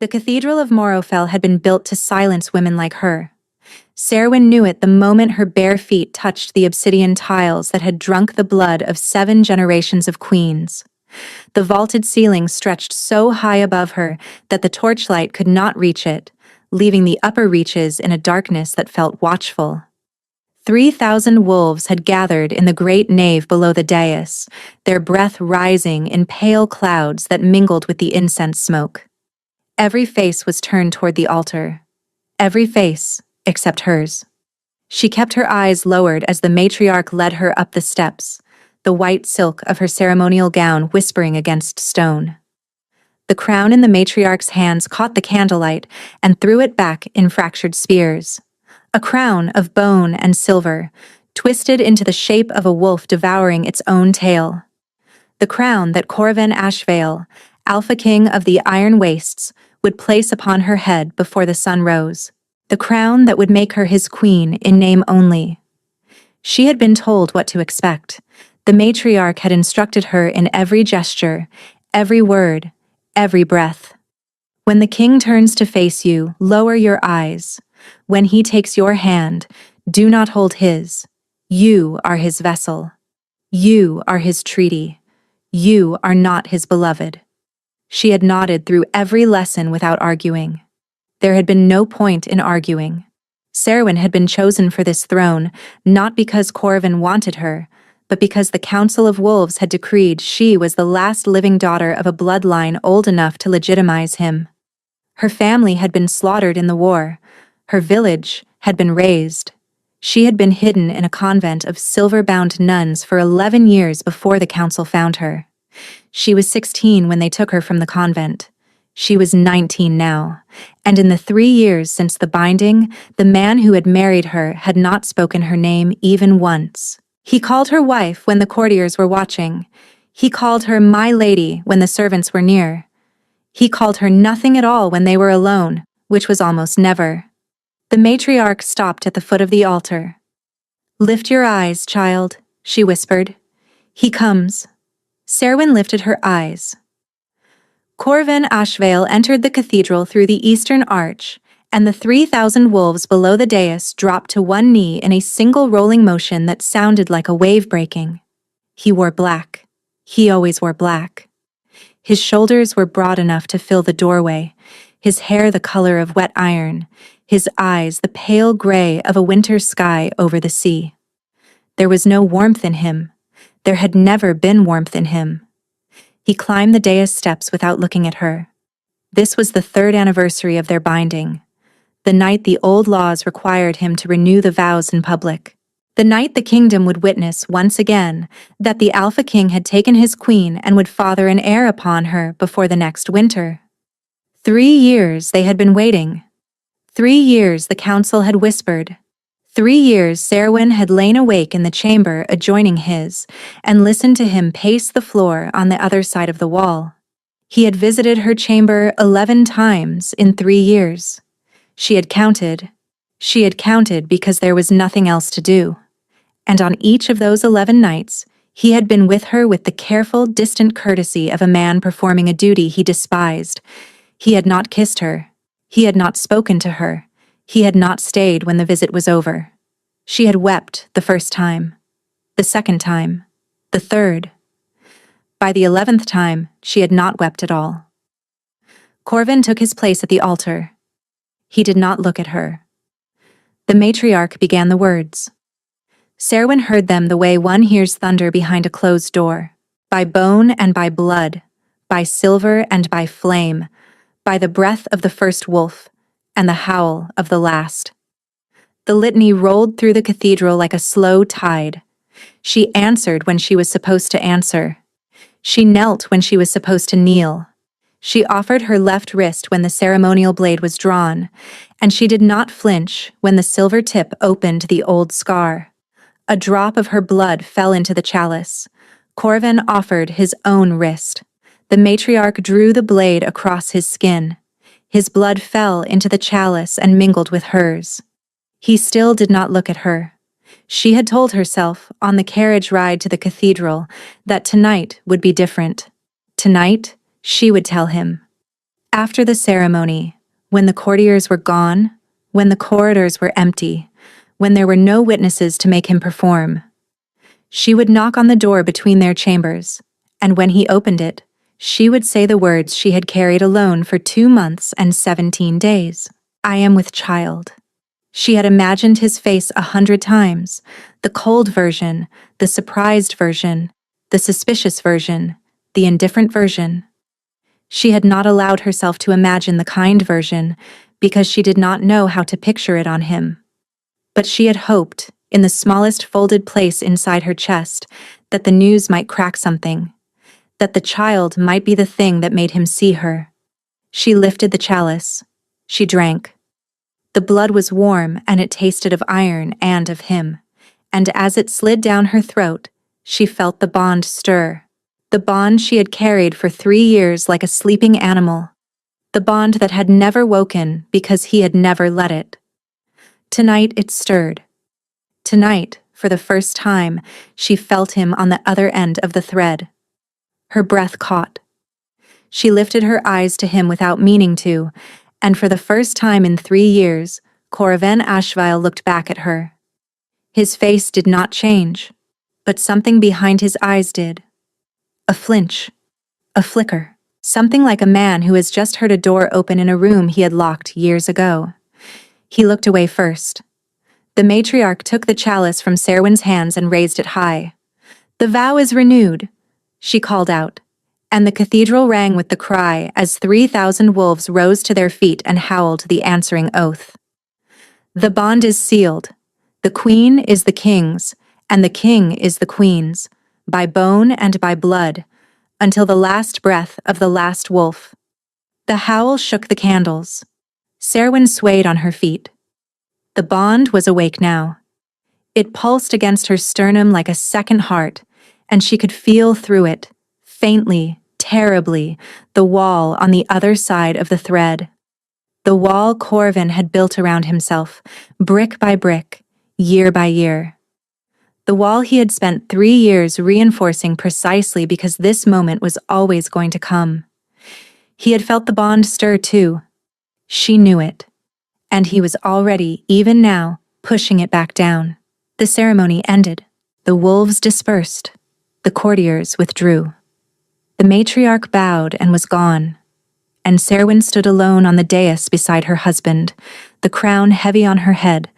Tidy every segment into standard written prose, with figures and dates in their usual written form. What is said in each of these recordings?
The Cathedral of Morofel had been built to silence women like her. Serwyn knew it the moment her bare feet touched the obsidian tiles that had drunk the blood of 7 generations of queens. The vaulted ceiling stretched so high above her that the torchlight could not reach it, leaving the upper reaches in a darkness that felt watchful. 3,000 wolves had gathered in the great nave below the dais, their breath rising in pale clouds that mingled with the incense smoke. Every face was turned toward the altar. Every face except hers. She kept her eyes lowered as the matriarch led her up the steps, the white silk of her ceremonial gown whispering against stone. The crown in the matriarch's hands caught the candlelight and threw it back in fractured spears. A crown of bone and silver, twisted into the shape of a wolf devouring its own tail. The crown that Corvin Ashvale, Alpha King of the Iron Wastes, would place upon her head before the sun rose. The crown that would make her his queen in name only. She had been told what to expect. The matriarch had instructed her in every gesture, every word, every breath. When the king turns to face you, lower your eyes. When he takes your hand, do not hold his. You are his vessel. You are his treaty. You are not his beloved. She had nodded through every lesson without arguing. There had been no point in arguing. Serwyn had been chosen for this throne, not because Corvin wanted her, but because the Council of Wolves had decreed she was the last living daughter of a bloodline old enough to legitimize him. Her family had been slaughtered in the war. Her village had been razed. She had been hidden in a convent of silver-bound nuns for 11 years before the council found her. She was 16 when they took her from the convent. She was 19 now, and in the 3 years since the binding, the man who had married her had not spoken her name even once. He called her wife when the courtiers were watching. He called her my lady when the servants were near. He called her nothing at all when they were alone, which was almost never. The matriarch stopped at the foot of the altar. "Lift your eyes, child," she whispered. "He comes." Serwyn lifted her eyes. Corvin Ashvale entered the cathedral through the eastern arch, and the 3,000 wolves below the dais dropped to one knee in a single rolling motion that sounded like a wave breaking. He wore black. He always wore black. His shoulders were broad enough to fill the doorway, his hair the color of wet iron, his eyes the pale gray of a winter sky over the sea. There was no warmth in him. There had never been warmth in him. He climbed the dais steps without looking at her. This was the 3rd anniversary of their binding, the night the old laws required him to renew the vows in public, the night the kingdom would witness once again that the Alpha King had taken his queen and would father an heir upon her before the next winter. 3 years they had been waiting. 3 years the council had whispered. 3 years Serwyn had lain awake in the chamber adjoining his and listened to him pace the floor on the other side of the wall. He had visited her chamber 11 times in 3 years. She had counted. She had counted because there was nothing else to do. And on each of those 11 nights, he had been with her with the careful, distant courtesy of a man performing a duty he despised. He had not kissed her. He had not spoken to her. He had not stayed when the visit was over. She had wept the first time, the second time, the third. By the 11th time, she had not wept at all. Corvin took his place at the altar. He did not look at her. The matriarch began the words. Serwyn heard them the way one hears thunder behind a closed door, by bone and by blood, by silver and by flame, by the breath of the first wolf, and the howl of the last. The litany rolled through the cathedral like a slow tide. She answered when she was supposed to answer. She knelt when she was supposed to kneel. She offered her left wrist when the ceremonial blade was drawn, and she did not flinch when the silver tip opened the old scar. A drop of her blood fell into the chalice. Corvin offered his own wrist. The matriarch drew the blade across his skin. His blood fell into the chalice and mingled with hers. He still did not look at her. She had told herself, on the carriage ride to the cathedral, that tonight would be different. Tonight, she would tell him. After the ceremony, when the courtiers were gone, when the corridors were empty, when there were no witnesses to make him perform, she would knock on the door between their chambers, and when he opened it, she would say the words she had carried alone for 2 months and 17 days. I am with child. She had imagined his face 100 times, the cold version, the surprised version, the suspicious version, the indifferent version. She had not allowed herself to imagine the kind version because she did not know how to picture it on him. But she had hoped, in the smallest folded place inside her chest, that the news might crack something, that the child might be the thing that made him see her. She lifted the chalice. She drank. The blood was warm and it tasted of iron and of him, and as it slid down her throat, she felt the bond stir. The bond she had carried for 3 years like a sleeping animal. The bond that had never woken because he had never let it. Tonight it stirred. Tonight, for the first time, she felt him on the other end of the thread. Her breath caught. She lifted her eyes to him without meaning to, and for the first time in 3 years, Corvin Ashvile looked back at her. His face did not change, but something behind his eyes did. A flinch. A flicker. Something like a man who has just heard a door open in a room he had locked years ago. He looked away first. The matriarch took the chalice from Serwyn's hands and raised it high. "The vow is renewed," she called out, and the cathedral rang with the cry as 3,000 wolves rose to their feet and howled the answering oath. "The bond is sealed. The queen is the king's, and the king is the queen's, by bone and by blood, until the last breath of the last wolf." The howl shook the candles. Serwyn swayed on her feet. The bond was awake now. It pulsed against her sternum like a second heart, and she could feel through it, faintly, terribly, the wall on the other side of the thread. The wall Corvin had built around himself, brick by brick, year by year. The wall he had spent 3 years reinforcing precisely because this moment was always going to come. He had felt the bond stir too. She knew it. And he was already, even now, pushing it back down. The ceremony ended. The wolves dispersed. The courtiers withdrew. The matriarch bowed and was gone. And Serwyn stood alone on the dais beside her husband, the crown heavy on her head,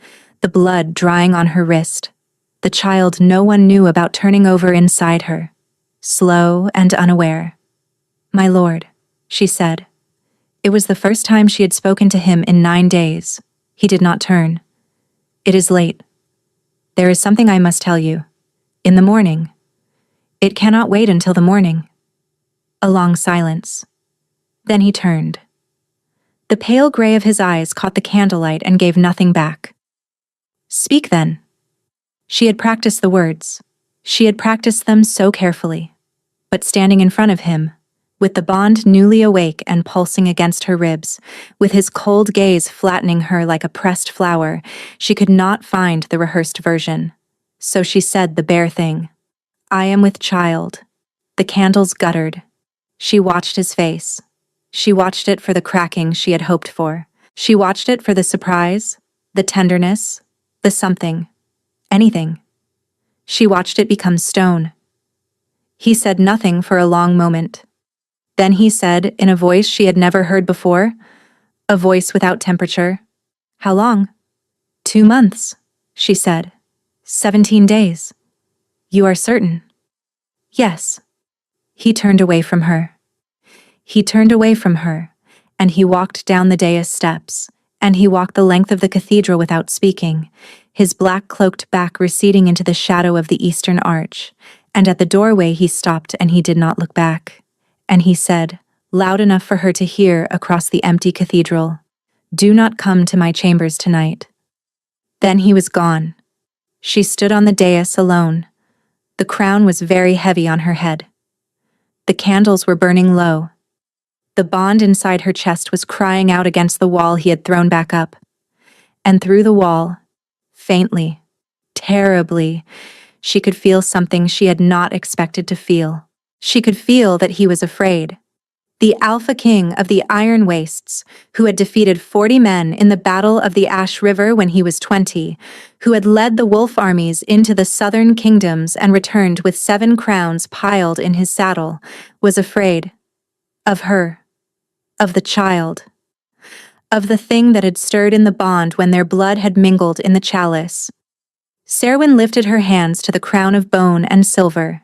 the blood drying on her wrist. The child no one knew about turning over inside her, slow and unaware. "My lord," she said. It was the first time she had spoken to him in 9 days. He did not turn. "It is late. There is something I must tell you. In the morning." "It cannot wait until the morning." A long silence. Then he turned. The pale gray of his eyes caught the candlelight and gave nothing back. "Speak then." She had practiced the words. She had practiced them so carefully. But standing in front of him, with the bond newly awake and pulsing against her ribs, with his cold gaze flattening her like a pressed flower, she could not find the rehearsed version. So she said the bare thing. "I am with child." The candles guttered. She watched his face. She watched it for the cracking she had hoped for. She watched it for the surprise, the tenderness, the something, anything. She watched it become stone. He said nothing for a long moment. Then he said, in a voice she had never heard before, a voice without temperature, "How long?" 2 months, she said. 17 days. "You are certain?" "Yes." He turned away from her. He turned away from her, and he walked down the dais steps, and he walked the length of the cathedral without speaking, his black cloaked back receding into the shadow of the eastern arch, and at the doorway he stopped and he did not look back. And he said, loud enough for her to hear across the empty cathedral, "Do not come to my chambers tonight." Then he was gone. She stood on the dais alone. The crown was very heavy on her head. The candles were burning low. The bond inside her chest was crying out against the wall he had thrown back up. And through the wall, faintly, terribly, she could feel something she had not expected to feel. She could feel that he was afraid. the Alpha King of the Iron Wastes, who had defeated 40 men in the Battle of the Ash River when he was 20, who had led the wolf armies into the southern kingdoms and returned with 7 crowns piled in his saddle, was afraid. Of her. Of the child. Of the thing that had stirred in the bond when their blood had mingled in the chalice. Serwyn lifted her hands to the crown of bone and silver.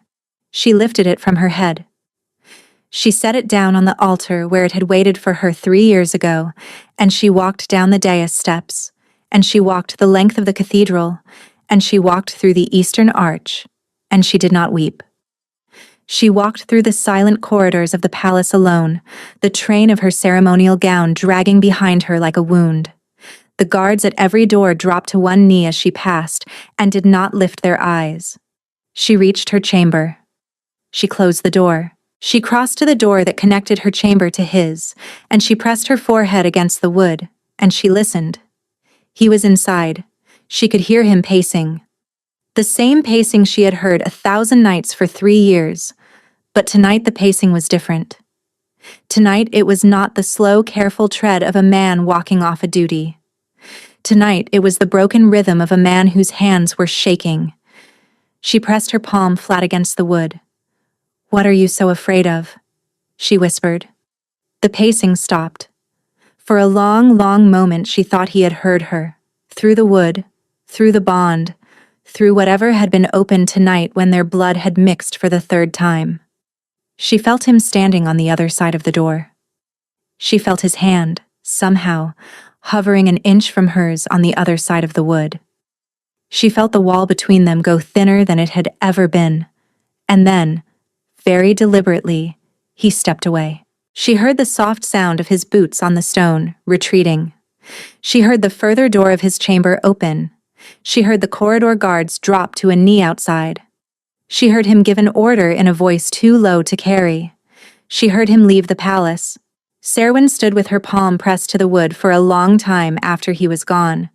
She lifted it from her head. She set it down on the altar where it had waited for her 3 years ago, and she walked down the dais steps, and she walked the length of the cathedral, and she walked through the eastern arch, and she did not weep. She walked through the silent corridors of the palace alone, the train of her ceremonial gown dragging behind her like a wound. The guards at every door dropped to one knee as she passed, and did not lift their eyes. She reached her chamber. She closed the door. She crossed to the door that connected her chamber to his, and she pressed her forehead against the wood, and she listened. He was inside. She could hear him pacing. The same pacing she had heard 1,000 nights for 3 years, but tonight the pacing was different. Tonight it was not the slow, careful tread of a man walking off a duty. Tonight it was the broken rhythm of a man whose hands were shaking. She pressed her palm flat against the wood. "What are you so afraid of?" she whispered. The pacing stopped. For a long, long moment she thought he had heard her, through the wood, through the bond, through whatever had been opened tonight when their blood had mixed for the 3rd time. She felt him standing on the other side of the door. She felt his hand, somehow, hovering an inch from hers on the other side of the wood. She felt the wall between them go thinner than it had ever been, and then, very deliberately, he stepped away. She heard the soft sound of his boots on the stone, retreating. She heard the further door of his chamber open. She heard the corridor guards drop to a knee outside. She heard him give an order in a voice too low to carry. She heard him leave the palace. Serwyn stood with her palm pressed to the wood for a long time after he was gone.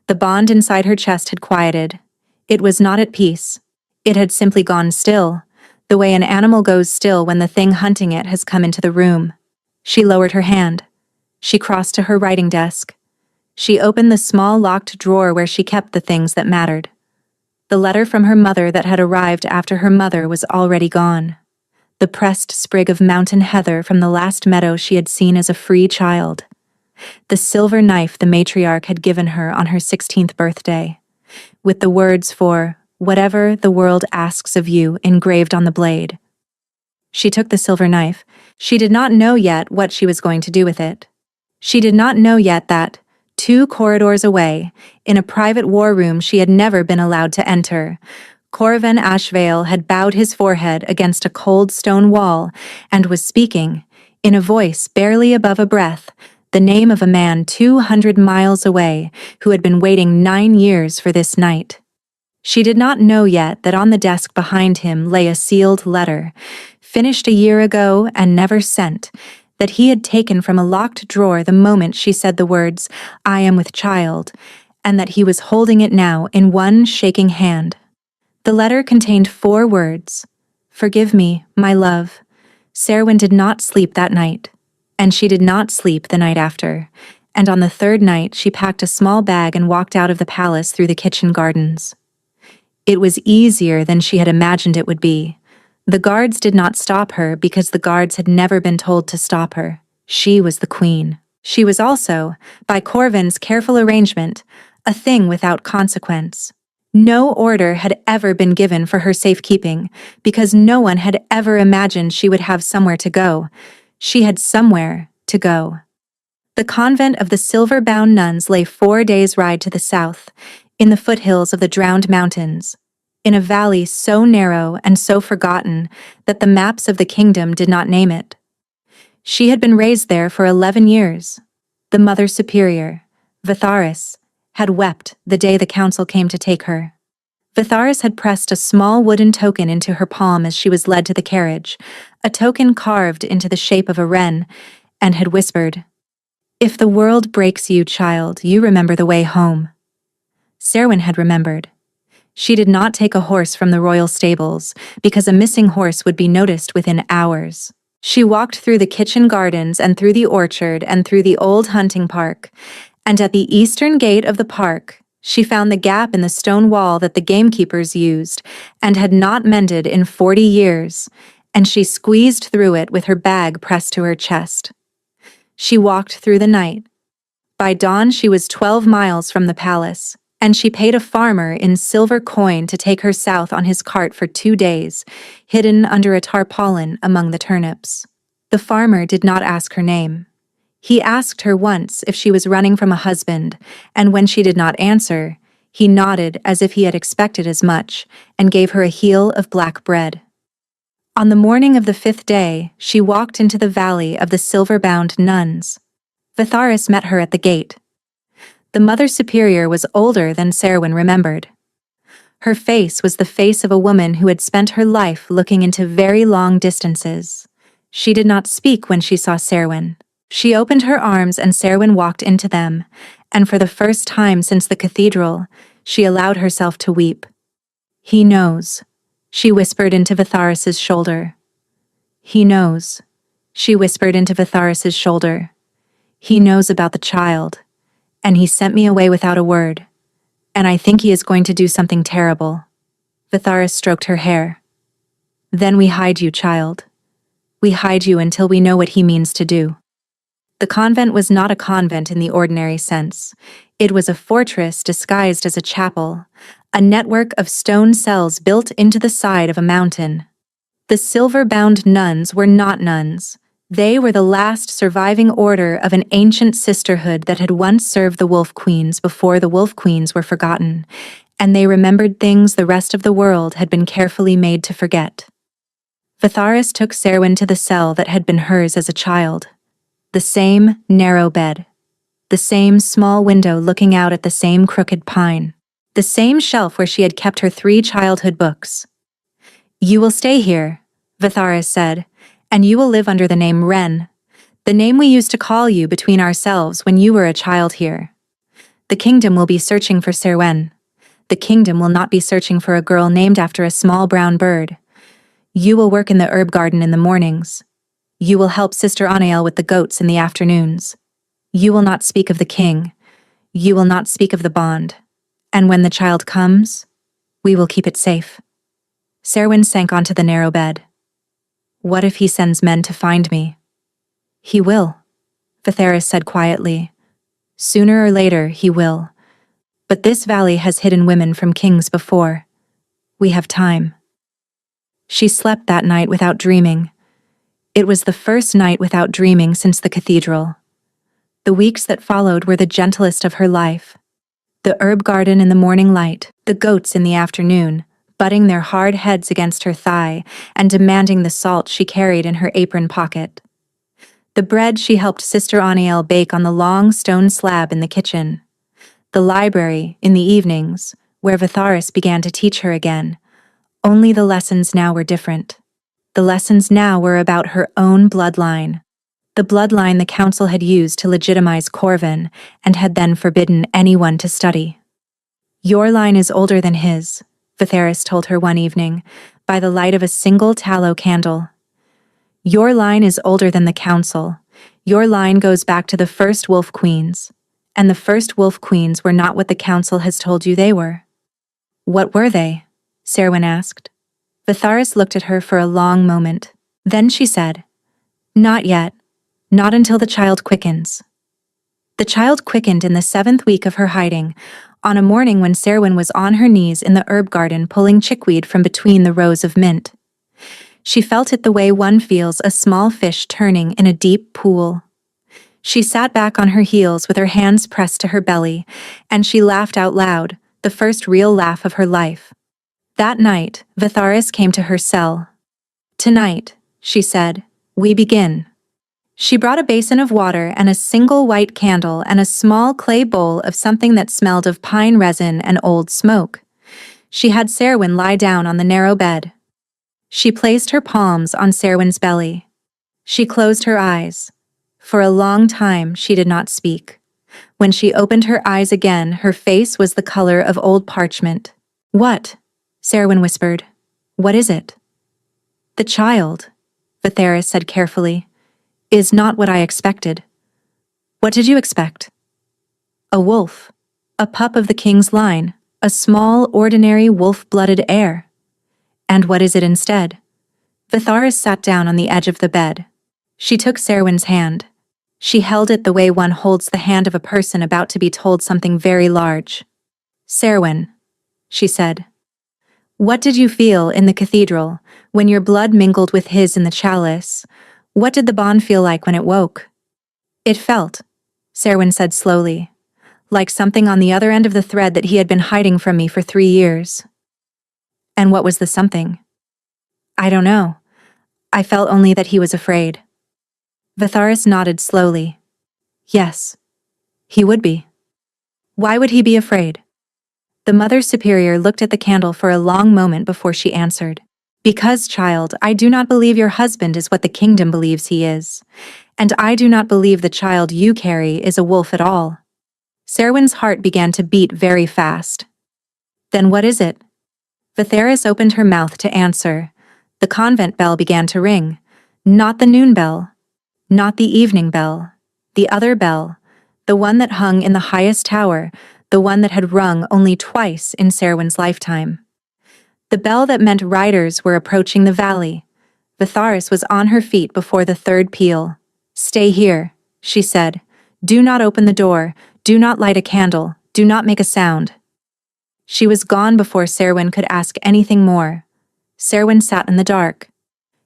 The bond inside her chest had quieted. It was not at peace. It had simply gone still, the way an animal goes still when the thing hunting it has come into the room. She lowered her hand. She crossed to her writing desk. She opened the small locked drawer where she kept the things that mattered. The letter from her mother that had arrived after her mother was already gone. The pressed sprig of mountain heather from the last meadow she had seen as a free child. The silver knife the matriarch had given her on her 16th birthday, with the words for "Whatever the world asks of you" engraved on the blade. She took the silver knife. She did not know yet what she was going to do with it. She did not know yet that, 2 corridors away, in a private war room she had never been allowed to enter, Corvin Ashvale had bowed his forehead against a cold stone wall and was speaking, in a voice barely above a breath, the name of a man 200 miles away who had been waiting 9 years for this night. She did not know yet that on the desk behind him lay a sealed letter, finished a year ago and never sent, that he had taken from a locked drawer the moment she said the words, "I am with child," and that he was holding it now in one shaking hand. The letter contained 4 words. "Forgive me, my love." Serwyn did not sleep that night, and she did not sleep the night after, and on the 3rd night she packed a small bag and walked out of the palace through the kitchen gardens. It was easier than she had imagined it would be. The guards did not stop her because the guards had never been told to stop her. She was the queen. She was also, by Corvin's careful arrangement, a thing without consequence. No order had ever been given for her safekeeping, because no one had ever imagined she would have somewhere to go. She had somewhere to go. The convent of the silver-bound nuns lay 4 days' ride to the south, in the foothills of the Drowned Mountains, in a valley so narrow and so forgotten that the maps of the kingdom did not name it. She had been raised there for 11 years. The Mother Superior, Vitharis, had wept the day the council came to take her. Vitharis had pressed a small wooden token into her palm as she was led to the carriage, a token carved into the shape of a wren, and had whispered, "If the world breaks you, child, you remember the way home." Serwyn had remembered. She did not take a horse from the royal stables, because a missing horse would be noticed within hours. She walked through the kitchen gardens and through the orchard and through the old hunting park, and at the eastern gate of the park, she found the gap in the stone wall that the gamekeepers used and had not mended in 40 years, and she squeezed through it with her bag pressed to her chest. She walked through the night. By dawn she was 12 miles from the palace, and she paid a farmer in silver coin to take her south on his cart for 2 days, hidden under a tarpaulin among the turnips. The farmer did not ask her name. He asked her once if she was running from a husband, and when she did not answer, he nodded as if he had expected as much, and gave her a heel of black bread. On the morning of the 5th day, she walked into the valley of the silver-bound nuns. Vitharis met her at the gate. The Mother Superior was older than Serwyn remembered. Her face was the face of a woman who had spent her life looking into very long distances. She did not speak when she saw Serwyn. She opened her arms and Serwyn walked into them, and for the first time since the cathedral, she allowed herself to weep. "He knows," she whispered into Vitharis's shoulder. "He knows," she whispered into Vitharis's shoulder. "He knows about the child, and he sent me away without a word, and I think he is going to do something terrible." Vitharis stroked her hair. "Then we hide you, child. We hide you until we know what he means to do." The convent was not a convent in the ordinary sense. It was a fortress disguised as a chapel, a network of stone cells built into the side of a mountain. The silver-bound nuns were not nuns. They were the last surviving order of an ancient sisterhood that had once served the Wolf Queens before the Wolf Queens were forgotten, and they remembered things the rest of the world had been carefully made to forget. Vitharis took Serwyn to the cell that had been hers as a child. The same narrow bed. The same small window looking out at the same crooked pine. The same shelf where she had kept her 3 childhood books. "You will stay here," Vitharis said, "and you will live under the name Wren, the name we used to call you between ourselves when you were a child here. The kingdom will be searching for Serwyn. The kingdom will not be searching for a girl named after a small brown bird. You will work in the herb garden in the mornings. You will help Sister Anael with the goats in the afternoons. You will not speak of the king. You will not speak of the bond. And when the child comes, we will keep it safe." Serwyn sank onto the narrow bed. "What if he sends men to find me?" "He will," Vitharis said quietly. "Sooner or later, he will. But this valley has hidden women from kings before. We have time." She slept that night without dreaming. It was the first night without dreaming since the cathedral. The weeks that followed were the gentlest of her life. The herb garden in the morning light, the goats in the afternoon, butting their hard heads against her thigh and demanding the salt she carried in her apron pocket. The bread she helped Sister Anael bake on the long stone slab in the kitchen. The library, in the evenings, where Vitharis began to teach her again. Only the lessons now were different. The lessons now were about her own bloodline. The bloodline the council had used to legitimize Corvin and had then forbidden anyone to study. "Your line is older than his," Vitharis told her one evening, by the light of a single tallow candle. "Your line is older than the council. Your line goes back to the first Wolf Queens. And the first Wolf Queens were not what the council has told you they were." "What were they?" Serwyn asked. Vitharis looked at her for a long moment. Then she said, "Not yet. Not until the child quickens." The child quickened in the 7th week of her hiding, on a morning when Serwyn was on her knees in the herb garden pulling chickweed from between the rows of mint. She felt it the way one feels a small fish turning in a deep pool. She sat back on her heels with her hands pressed to her belly, and she laughed out loud, the first real laugh of her life. That night, Vitharis came to her cell. "Tonight," she said, "we begin." She brought a basin of water and a single white candle and a small clay bowl of something that smelled of pine resin and old smoke. She had Serwyn lie down on the narrow bed. She placed her palms on Serwyn's belly. She closed her eyes. For a long time, she did not speak. When she opened her eyes again, her face was the color of old parchment. "What?" Serwyn whispered. "What is it?" "The child," Vitharis said carefully, is not what I expected. What did you expect? A wolf, a pup of the king's line, a small, ordinary, wolf-blooded heir. And what is it instead? Vitharis sat down on the edge of the bed. She took Serwyn's hand. She held it the way one holds the hand of a person about to be told something very large. Serwyn, she said. What did you feel in the cathedral, when your blood mingled with his in the chalice? What did the bond feel like when it woke? It felt, Serwyn said slowly, like something on the other end of the thread that he had been hiding from me for 3 years. And what was the something? I don't know. I felt only that he was afraid. Vitharis nodded slowly. Yes, he would be. Why would he be afraid? The Mother Superior looked at the candle for a long moment before she answered. Because, child, I do not believe your husband is what the kingdom believes he is, and I do not believe the child you carry is a wolf at all. Serwyn's heart began to beat very fast. Then what is it? Vitharis opened her mouth to answer. The convent bell began to ring. Not the noon bell. Not the evening bell. The other bell. The one that hung in the highest tower. The one that had rung only twice in Serwyn's lifetime. The bell that meant riders were approaching the valley. Vitharis was on her feet before the third peal. Stay here, she said. Do not open the door. Do not light a candle. Do not make a sound. She was gone before Serwyn could ask anything more. Serwyn sat in the dark.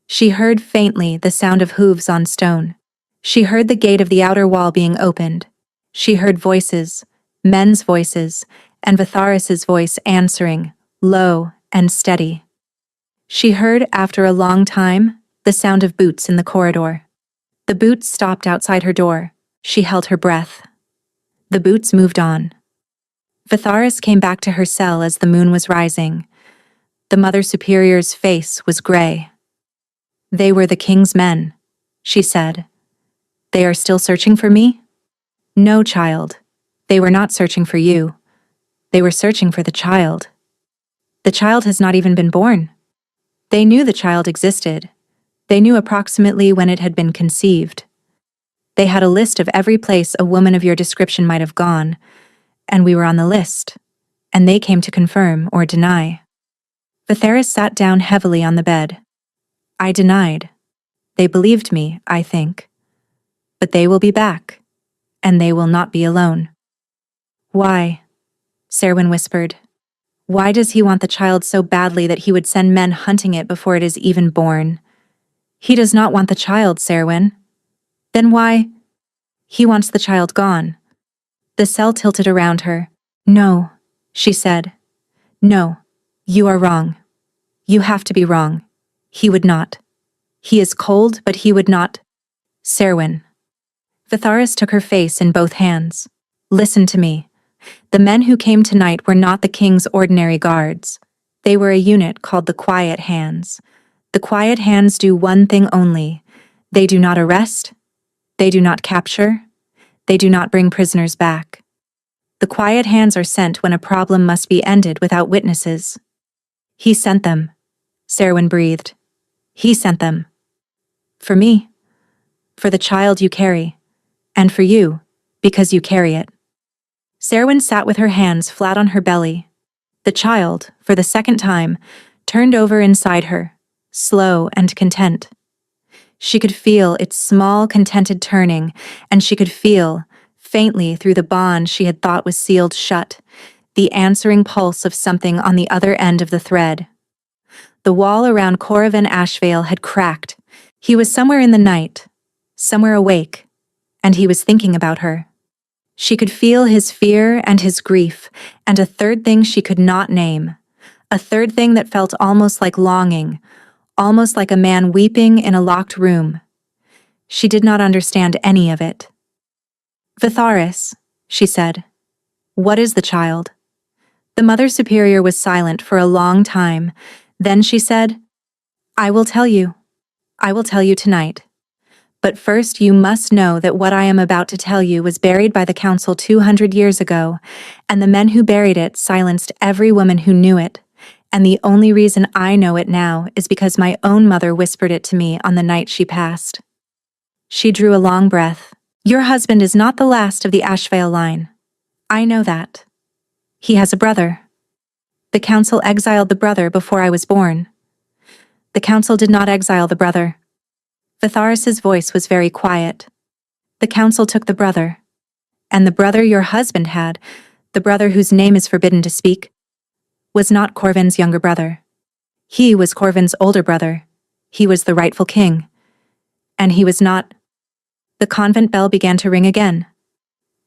She heard faintly the sound of hooves on stone. She heard the gate of the outer wall being opened. She heard voices, men's voices, and Vitharis's voice answering, low and steady. She heard, after a long time, the sound of boots in the corridor. The boots stopped outside her door. She held her breath. The boots moved on. Vitharis came back to her cell as the moon was rising. The Mother Superior's face was gray. They were the king's men, she said. They are still searching for me? No, child. They were not searching for you. They were searching for the child. The child has not even been born. They knew the child existed. They knew approximately when it had been conceived. They had a list of every place a woman of your description might have gone, and we were on the list, and they came to confirm or deny. Vitharis sat down heavily on the bed. I denied. They believed me, I think. But they will be back, and they will not be alone. Why? Serwyn whispered. Why does he want the child so badly that he would send men hunting it before it is even born? He does not want the child, Serwyn. Then why? He wants the child gone. The cell tilted around her. No, she said. No, you are wrong. You have to be wrong. He would not. He is cold, but he would not. Serwyn. Vitharis took her face in both hands. Listen to me. The men who came tonight were not the king's ordinary guards. They were a unit called the Quiet Hands. The Quiet Hands do one thing only. They do not arrest. They do not capture. They do not bring prisoners back. The Quiet Hands are sent when a problem must be ended without witnesses. He sent them, Serwyn breathed. He sent them. For me. For the child you carry. And for you, because you carry it. Serwyn sat with her hands flat on her belly. The child, for the second time, turned over inside her, slow and content. She could feel its small, contented turning, and she could feel, faintly through the bond she had thought was sealed shut, the answering pulse of something on the other end of the thread. The wall around Corrivan Ashvale had cracked. He was somewhere in the night, somewhere awake, and he was thinking about her. She could feel his fear and his grief, and a third thing she could not name, a third thing that felt almost like longing, almost like a man weeping in a locked room. She did not understand any of it. Vitharis, she said. What is the child? The Mother Superior was silent for a long time. Then she said, I will tell you. I will tell you tonight. But first you must know that what I am about to tell you was buried by the council 200 years ago, and the men who buried it silenced every woman who knew it, And the only reason I know it now is because my own mother whispered it to me on the night she passed. She drew a long breath. Your husband is not the last of the Ashvale line. I know that. He has a brother. The council exiled the brother before I was born. The council did not exile the brother. Vitharis's voice was very quiet. The council took the brother. And the brother your husband had, the brother whose name is forbidden to speak, was not Corvin's younger brother. He was Corvin's older brother. He was the rightful king. And he was not. The convent bell began to ring again.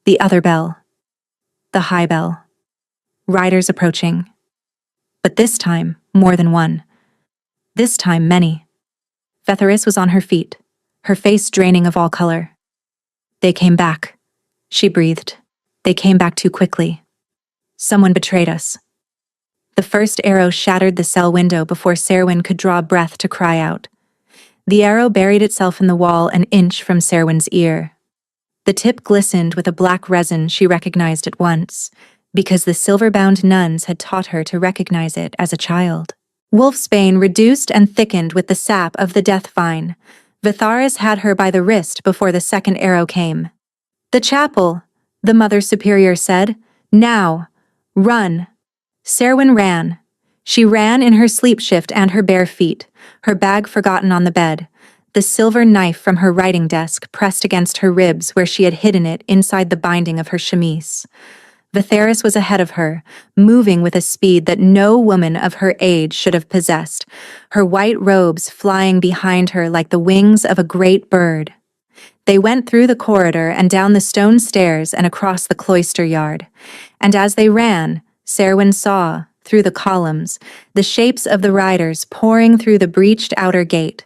The other bell. The high bell. Riders approaching. But this time, more than one. This time, many. Vitharis was on her feet, her face draining of all color. They came back, she breathed. They came back too quickly. Someone betrayed us. The first arrow shattered the cell window before Serwyn could draw breath to cry out. The arrow buried itself in the wall an inch from Serwyn's ear. The tip glistened with a black resin she recognized at once, because the silver-bound nuns had taught her to recognize it as a child. Wolfsbane reduced and thickened with the sap of the death vine. Vitharis had her by the wrist before the second arrow came. The chapel, the Mother Superior said. Now, run. Serwyn ran. She ran in her sleep shift and her bare feet, her bag forgotten on the bed, the silver knife from her writing desk pressed against her ribs where she had hidden it inside the binding of her chemise. Vitharis was ahead of her, moving with a speed that no woman of her age should have possessed, her white robes flying behind her like the wings of a great bird. They went through the corridor and down the stone stairs and across the cloister yard, and as they ran, Serwyn saw, through the columns, the shapes of the riders pouring through the breached outer gate.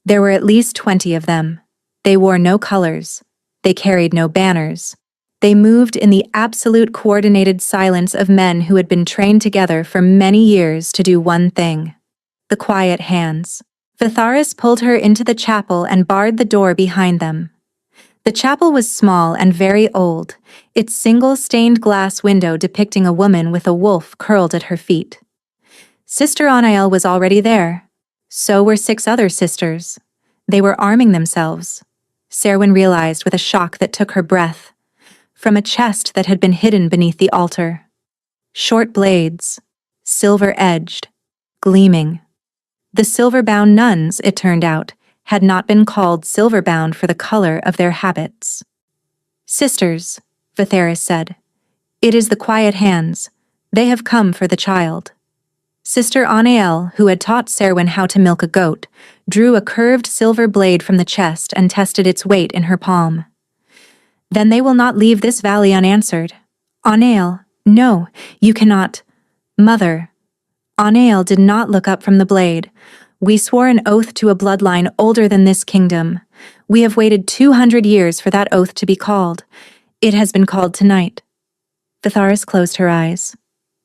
There were at least 20 of them. They wore no colors. They carried no banners. They moved in the absolute coordinated silence of men who had been trained together for many years to do one thing. The quiet hands. Vitharis pulled her into the chapel and barred the door behind them. The chapel was small and very old, its single stained glass window depicting a woman with a wolf curled at her feet. Sister Anael was already there. So were 6 other sisters. They were arming themselves. Serwyn realized with a shock that took her breath. From a chest that had been hidden beneath the altar. Short blades, silver-edged, gleaming. The silver-bound nuns, it turned out, had not been called silver-bound for the color of their habits. Sisters, Vitharis said, it is the quiet hands. They have come for the child. Sister Anael, who had taught Serwyn how to milk a goat, drew a curved silver blade from the chest and tested its weight in her palm. Then they will not leave this valley unanswered. Anael, no, you cannot. Mother. Anael did not look up from the blade. We swore an oath to a bloodline older than this kingdom. We have waited 200 years for that oath to be called. It has been called tonight. Vitharis closed her eyes.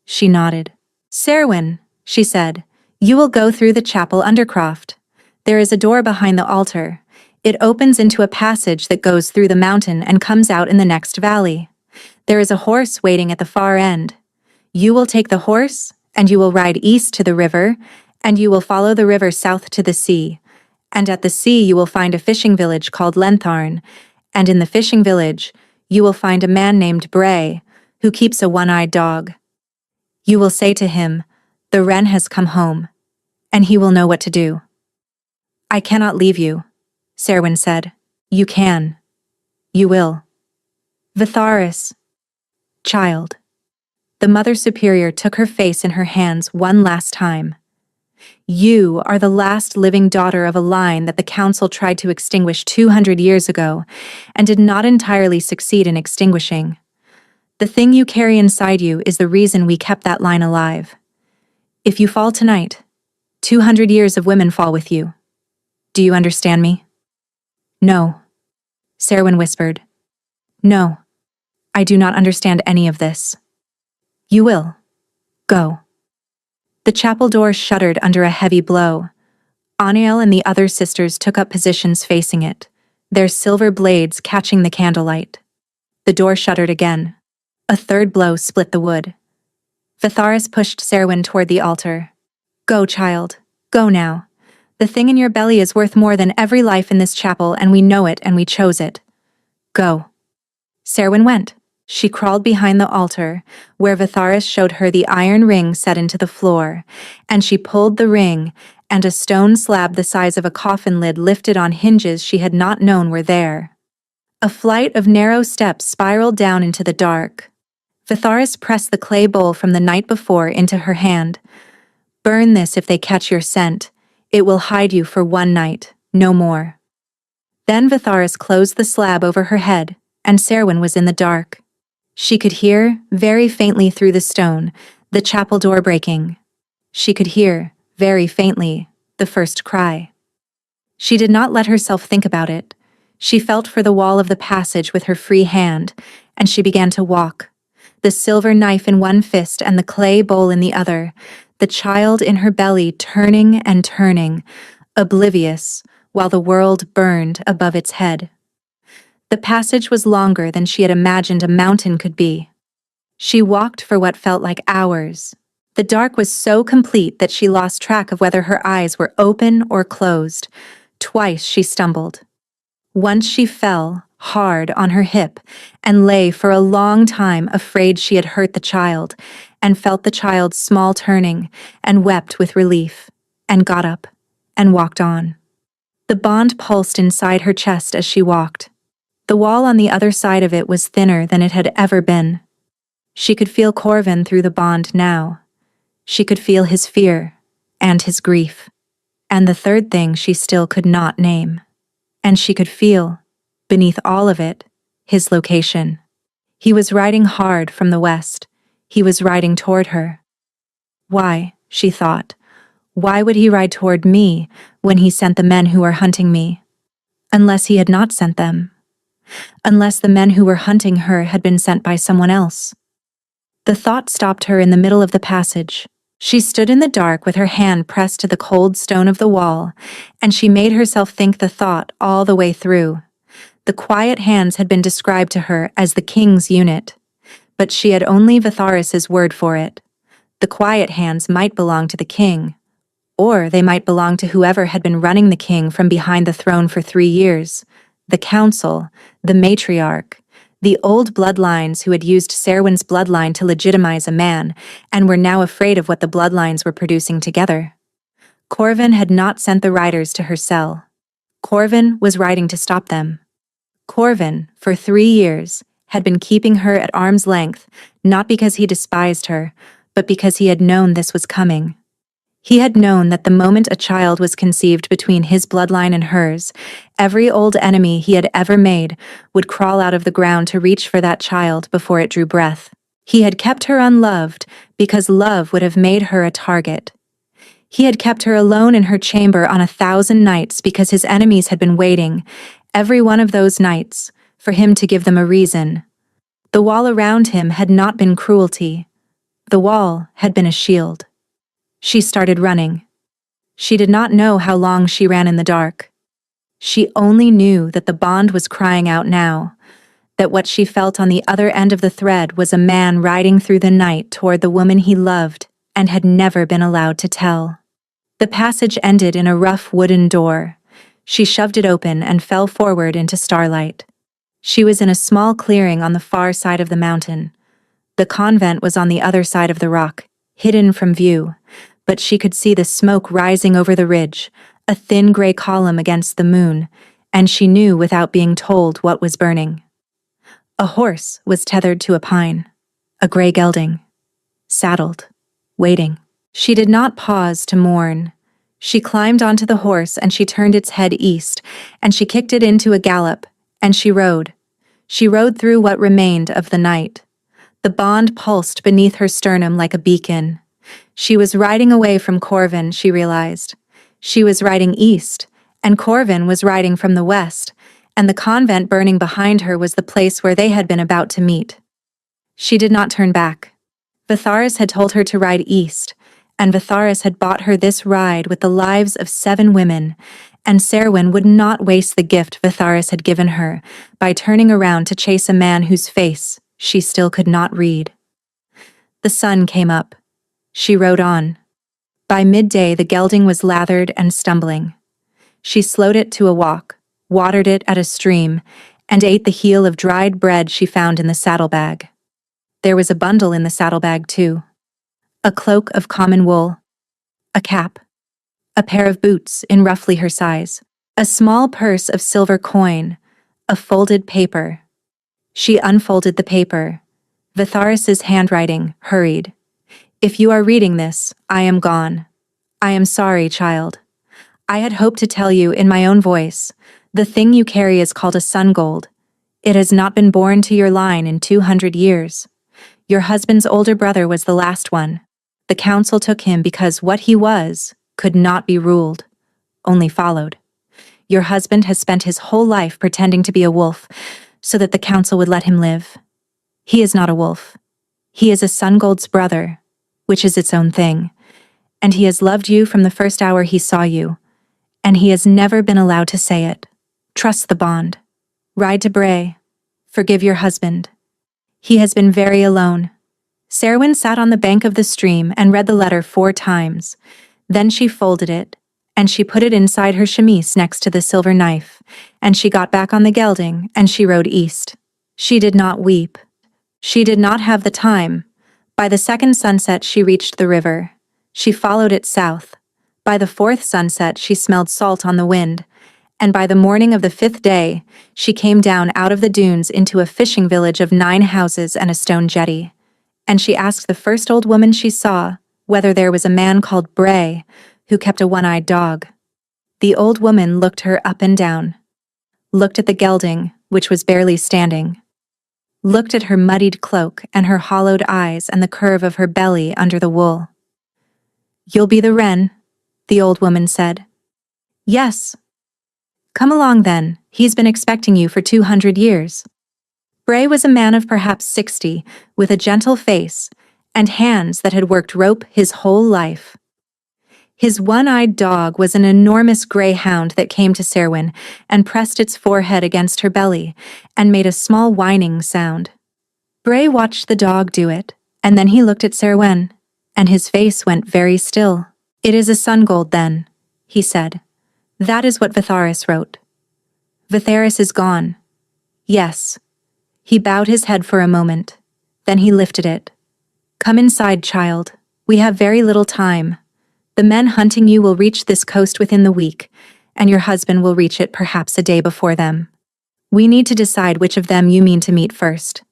She nodded. Serwyn, she said, you will go through the chapel undercroft. There is a door behind the altar. It opens into a passage that goes through the mountain and comes out in the next valley. There is a horse waiting at the far end. You will take the horse, and you will ride east to the river, and you will follow the river south to the sea. And at the sea you will find a fishing village called Lentharn, and in the fishing village you will find a man named Bray, who keeps a one-eyed dog. You will say to him, the wren has come home, and he will know what to do. I cannot leave you, Serwyn said. You can. You will. Vitharis. Child. The Mother Superior took her face in her hands one last time. You are the last living daughter of a line that the council tried to extinguish 200 years ago and did not entirely succeed in extinguishing. The thing you carry inside you is the reason we kept that line alive. If you fall tonight, 200 years of women fall with you. Do you understand me? No, Serwyn whispered. No, I do not understand any of this. You will. Go. The chapel door shuddered under a heavy blow. Anael and the other sisters took up positions facing it, their silver blades catching the candlelight. The door shuddered again. A third blow split the wood. Vitharis pushed Serwyn toward the altar. Go, child. Go now. The thing in your belly is worth more than every life in this chapel, and we know it and we chose it. Go. Serwyn went. She crawled behind the altar, where Vitharis showed her the iron ring set into the floor, and she pulled the ring, and a stone slab the size of a coffin lid lifted on hinges she had not known were there. A flight of narrow steps spiraled down into the dark. Vitharis pressed the clay bowl from the night before into her hand. Burn this if they catch your scent. It will hide you for one night, no more. Then Vitharis closed the slab over her head, and Serwyn was in the dark. She could hear, very faintly through the stone, the chapel door breaking. She could hear, very faintly, the first cry. She did not let herself think about it. She felt for the wall of the passage with her free hand, and she began to walk, the silver knife in one fist and the clay bowl in the other, the child in her belly turning and turning, oblivious, while the world burned above its head. The passage was longer than she had imagined a mountain could be. She walked for what felt like hours. The dark was so complete that she lost track of whether her eyes were open or closed. Twice she stumbled. Once she fell, hard on her hip, and lay for a long time afraid she had hurt the child, and felt the child's small turning, and wept with relief, and got up, and walked on. The bond pulsed inside her chest as she walked. The wall on the other side of it was thinner than it had ever been. She could feel Corvin through the bond now. She could feel his fear, and his grief, and the third thing she still could not name. And she could feel, beneath all of it, his location. He was riding hard from the west. He was riding toward her. Why, she thought, why would he ride toward me when he sent the men who were hunting me? Unless he had not sent them. Unless the men who were hunting her had been sent by someone else. The thought stopped her in the middle of the passage. She stood in the dark with her hand pressed to the cold stone of the wall, and she made herself think the thought all the way through. The quiet hands had been described to her as the king's unit, but she had only Vitharis's word for it. The quiet hands might belong to the king, or they might belong to whoever had been running the king from behind the throne for 3 years. The council, the matriarch, the old bloodlines who had used Serwyn's bloodline to legitimize a man, and were now afraid of what the bloodlines were producing together. Corvin had not sent the riders to her cell. Corvin was riding to stop them. Corvin, for 3 years, had been keeping her at arm's length, not because he despised her, but because he had known this was coming. He had known that the moment a child was conceived between his bloodline and hers, every old enemy he had ever made would crawl out of the ground to reach for that child before it drew breath. He had kept her unloved because love would have made her a target. He had kept her alone in her chamber on 1,000 nights because his enemies had been waiting, every one of those nights, for him to give them a reason. The wall around him had not been cruelty. The wall had been a shield. She started running. She did not know how long she ran in the dark. She only knew that the bond was crying out now, that what she felt on the other end of the thread was a man riding through the night toward the woman he loved and had never been allowed to tell. The passage ended in a rough wooden door. She shoved it open and fell forward into starlight. She was in a small clearing on the far side of the mountain. The convent was on the other side of the rock, hidden from view, but she could see the smoke rising over the ridge, a thin gray column against the moon, and she knew without being told what was burning. A horse was tethered to a pine, a gray gelding, saddled, waiting. She did not pause to mourn. She climbed onto the horse and she turned its head east, and she kicked it into a gallop, and she rode. She rode through what remained of the night. The bond pulsed beneath her sternum like a beacon. She was riding away from Corvin, she realized. She was riding east, and Corvin was riding from the west, and the convent burning behind her was the place where they had been about to meet. She did not turn back. Vitharis had told her to ride east, and Vitharis had bought her this ride with the lives of 7 women, and Serwyn would not waste the gift Vitharis had given her by turning around to chase a man whose face she still could not read. The sun came up. She rode on. By midday, the gelding was lathered and stumbling. She slowed it to a walk, watered it at a stream, and ate the heel of dried bread she found in the saddlebag. There was a bundle in the saddlebag, too. A cloak of common wool, a cap, a pair of boots in roughly her size, a small purse of silver coin, a folded paper. She unfolded the paper. Vitharis's handwriting, hurried. If you are reading this, I am gone. I am sorry, child. I had hoped to tell you in my own voice. The thing you carry is called a sun gold. It has not been born to your line in 200 years. Your husband's older brother was the last one. The council took him because what he was could not be ruled, only followed. Your husband has spent his whole life pretending to be a wolf so that the council would let him live. He is not a wolf. He is a sun gold's brother, which is its own thing. And he has loved you from the first hour he saw you, and he has never been allowed to say it. Trust the bond. Ride to Bray. Forgive your husband. He has been very alone. Serwyn sat on the bank of the stream and read the letter 4 times. Then she folded it, and she put it inside her chemise next to the silver knife, and she got back on the gelding, and she rode east. She did not weep. She did not have the time. By the second sunset she reached the river. She followed it south. By the 4th sunset she smelled salt on the wind, and by the morning of the 5th day she came down out of the dunes into a fishing village of 9 houses and a stone jetty. And she asked the first old woman she saw whether there was a man called Bray who kept a one-eyed dog. The old woman looked her up and down, looked at the gelding, which was barely standing, looked at her muddied cloak and her hollowed eyes and the curve of her belly under the wool. "You'll be the wren," the old woman said. "Yes." "Come along then, he's been expecting you for 200 years. Bray was a man of perhaps 60, with a gentle face, and hands that had worked rope his whole life. His one-eyed dog was an enormous greyhound that came to Serwyn and pressed its forehead against her belly and made a small whining sound. Bray watched the dog do it, and then he looked at Serwyn, and his face went very still. "It is a sun gold then," he said. "That is what Vitharis wrote. Vitharis is gone." "Yes." He bowed his head for a moment. Then he lifted it. "Come inside, child. We have very little time. The men hunting you will reach this coast within the week, and your husband will reach it perhaps a day before them. We need to decide which of them you mean to meet first."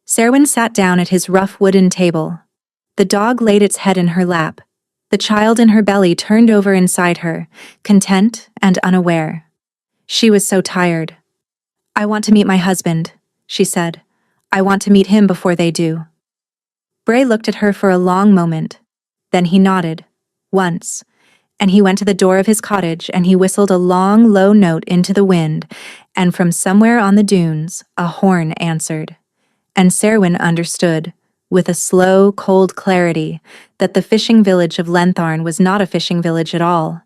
Serwyn sat down at his rough wooden table. The dog laid its head in her lap. The child in her belly turned over inside her, content and unaware. She was so tired. "I want to meet my husband," she said. "I want to meet him before they do." Bray looked at her for a long moment. Then he nodded, once, and he went to the door of his cottage and he whistled a long, low note into the wind, and from somewhere on the dunes, a horn answered. And Serwyn understood, with a slow, cold clarity, that the fishing village of Lentharn was not a fishing village at all.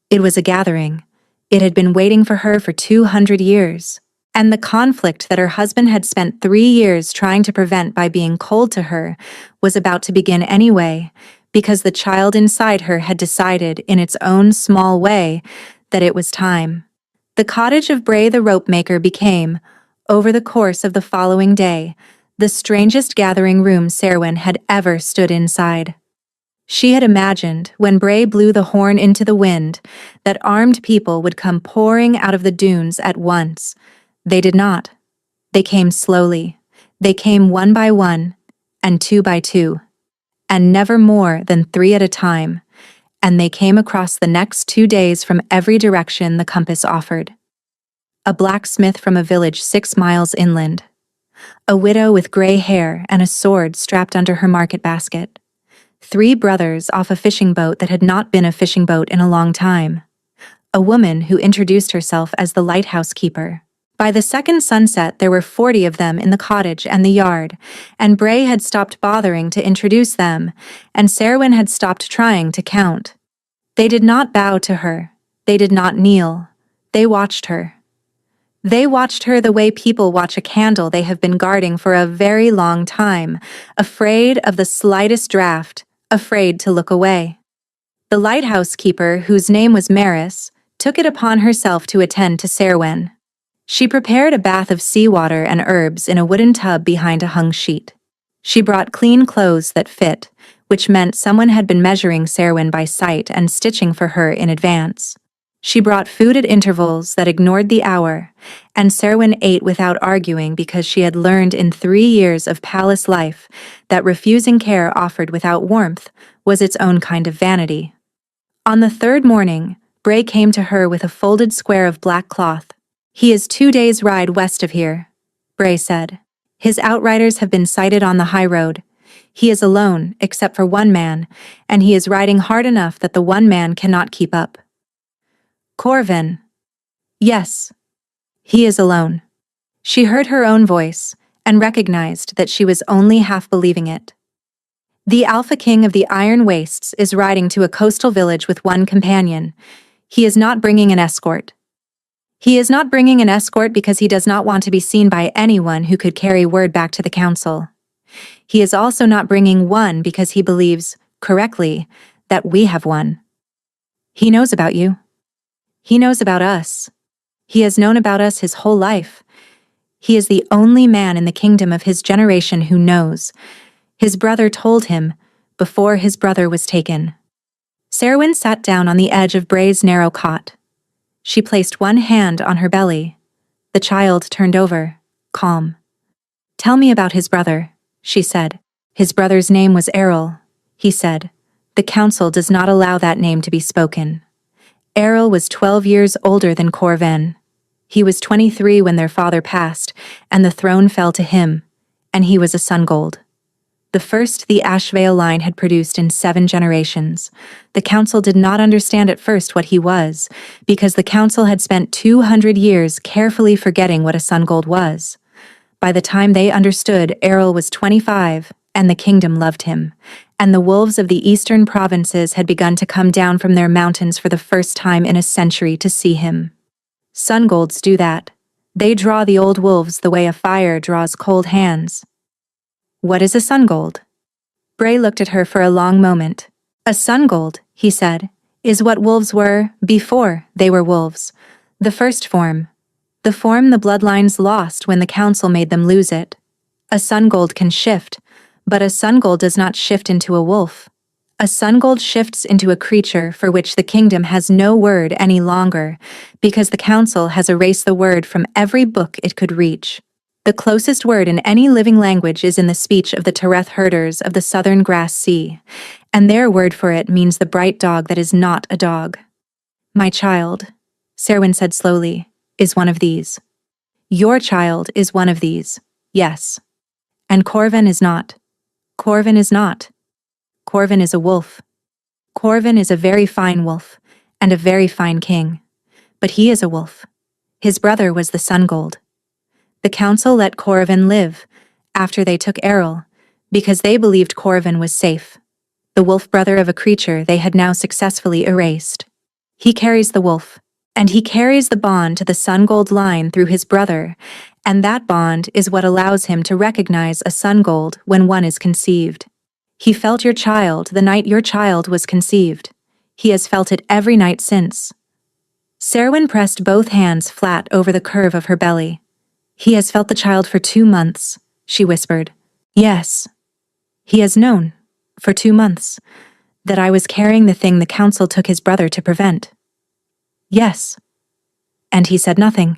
It was a gathering. It had been waiting for her for 200 years. And the conflict that her husband had spent 3 years trying to prevent by being cold to her was about to begin anyway, because the child inside her had decided, in its own small way, that it was time. The cottage of Bray the rope maker became, over the course of the following day, the strangest gathering room Serwyn had ever stood inside. She had imagined, when Bray blew the horn into the wind, that armed people would come pouring out of the dunes at once. They did not. They came slowly. They came one by one, and 2 by 2, and never more than 3 at a time, and they came across the next 2 days from every direction the compass offered. A blacksmith from a village 6 miles inland. A widow with gray hair and a sword strapped under her market basket. 3 brothers off a fishing boat that had not been a fishing boat in a long time. A woman who introduced herself as the lighthouse keeper. By the second sunset there were 40 of them in the cottage and the yard, and Bray had stopped bothering to introduce them, and Serwyn had stopped trying to count. They did not bow to her. They did not kneel. They watched her. They watched her the way people watch a candle they have been guarding for a very long time, afraid of the slightest draft, afraid to look away. The lighthouse keeper, whose name was Maris, took it upon herself to attend to Serwyn. She prepared a bath of seawater and herbs in a wooden tub behind a hung sheet. She brought clean clothes that fit, which meant someone had been measuring Serwyn by sight and stitching for her in advance. She brought food at intervals that ignored the hour, and Serwyn ate without arguing because she had learned in 3 years of palace life that refusing care offered without warmth was its own kind of vanity. On the third morning, Bray came to her with a folded square of black cloth. "He is 2 days' ride west of here," Bray said. "His outriders have been sighted on the high road. He is alone, except for one man, and he is riding hard enough that the one man cannot keep up." Corvin. "Yes. He is alone." She heard her own voice, and recognized that she was only half believing it. "The Alpha King of the Iron Wastes is riding to a coastal village with one companion. He is not bringing an escort. He is not bringing an escort because he does not want to be seen by anyone who could carry word back to the council. He is also not bringing one because he believes, correctly, that we have one. He knows about you. He knows about us. He has known about us his whole life. He is the only man in the kingdom of his generation who knows. His brother told him, before his brother was taken." Serwyn sat down on the edge of Bray's narrow cot. She placed one hand on her belly. The child turned over, calm. "Tell me about his brother," she said. "His brother's name was Errol," he said. "The council does not allow that name to be spoken." Errol was 12 years older than Corvin. He was 23 when their father passed, and the throne fell to him, and he was a Sungold. The first the Ashvale line had produced in 7 generations. The council did not understand at first what he was, because the council had spent 200 years carefully forgetting what a Sungold was. By the time they understood, Errol was 25, and the kingdom loved him, and the wolves of the eastern provinces had begun to come down from their mountains for the first time in a century to see him. Sungolds do that. They draw the old wolves the way a fire draws cold hands. "What is a Sungold?" Bray looked at her for a long moment. "A Sungold," he said, "is what wolves were before they were wolves. The first form. The form the bloodlines lost when the council made them lose it. A Sungold can shift, but a Sungold does not shift into a wolf. A Sungold shifts into a creature for which the kingdom has no word any longer, because the council has erased the word from every book it could reach. The closest word in any living language is in the speech of the Tereth herders of the southern grass sea, and their word for it means the bright dog that is not a dog. My child, Serwyn said slowly, is one of these. Your child is one of these, yes. And Corvin is not. Corvin is not. Corvin is a wolf. Corvin is a very fine wolf, and a very fine king. But he is a wolf. His brother was the Sungold. The council let Corvin live, after they took Errol, because they believed Corvin was safe, the wolf brother of a creature they had now successfully erased. He carries the wolf, and he carries the bond to the Sungold line through his brother, and that bond is what allows him to recognize a Sungold when one is conceived. He felt your child the night your child was conceived. He has felt it every night since. Serwyn pressed both hands flat over the curve of her belly. He has felt the child for 2 months, she whispered. Yes. He has known, for 2 months, that I was carrying the thing the council took his brother to prevent. Yes. And he said nothing.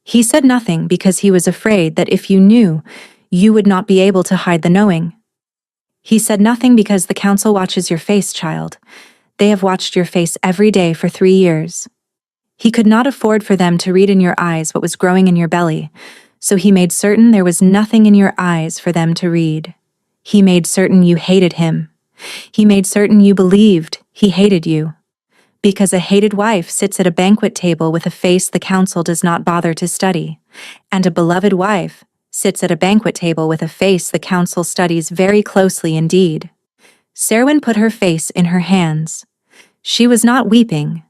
He said nothing because he was afraid that if you knew, you would not be able to hide the knowing. He said nothing because the council watches your face, child. They have watched your face every day for 3 years. He could not afford for them to read in your eyes what was growing in your belly, so he made certain there was nothing in your eyes for them to read. He made certain you hated him. He made certain you believed he hated you. Because a hated wife sits at a banquet table with a face the council does not bother to study, and a beloved wife sits at a banquet table with a face the council studies very closely indeed. Serwyn put her face in her hands. She was not weeping.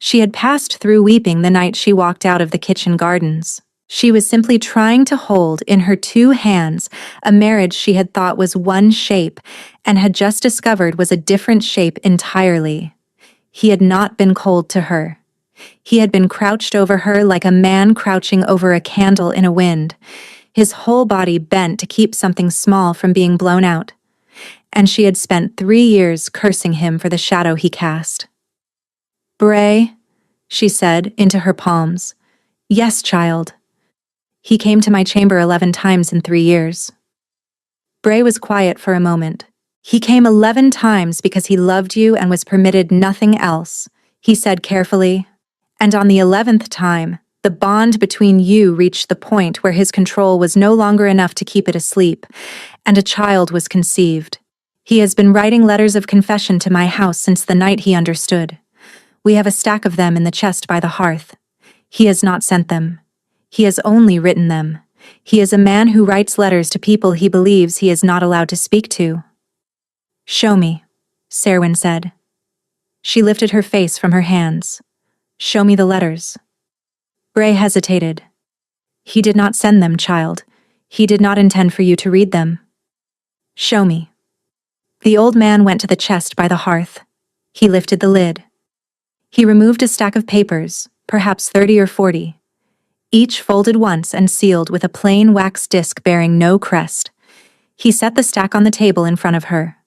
She had passed through weeping the night she walked out of the kitchen gardens. She was simply trying to hold in her 2 hands a marriage she had thought was one shape and had just discovered was a different shape entirely. He had not been cold to her. He had been crouched over her like a man crouching over a candle in a wind, his whole body bent to keep something small from being blown out. And she had spent 3 years cursing him for the shadow he cast. "Bray," she said into her palms. "Yes, child. He came to my chamber 11 times in 3 years." Bray was quiet for a moment. "He came 11 times because he loved you and was permitted nothing else," he said carefully. "And on the 11th time, the bond between you reached the point where his control was no longer enough to keep it asleep, and a child was conceived. He has been writing letters of confession to my house since the night he understood. We have a stack of them in the chest by the hearth. He has not sent them. He has only written them. He is a man who writes letters to people he believes he is not allowed to speak to." "Show me," Serwyn said. She lifted her face from her hands. "Show me the letters." Bray hesitated. "He did not send them, child. He did not intend for you to read them." "Show me." The old man went to the chest by the hearth. He lifted the lid. He removed a stack of papers, perhaps 30 or 40, each folded once and sealed with a plain wax disc bearing no crest. He set the stack on the table in front of her.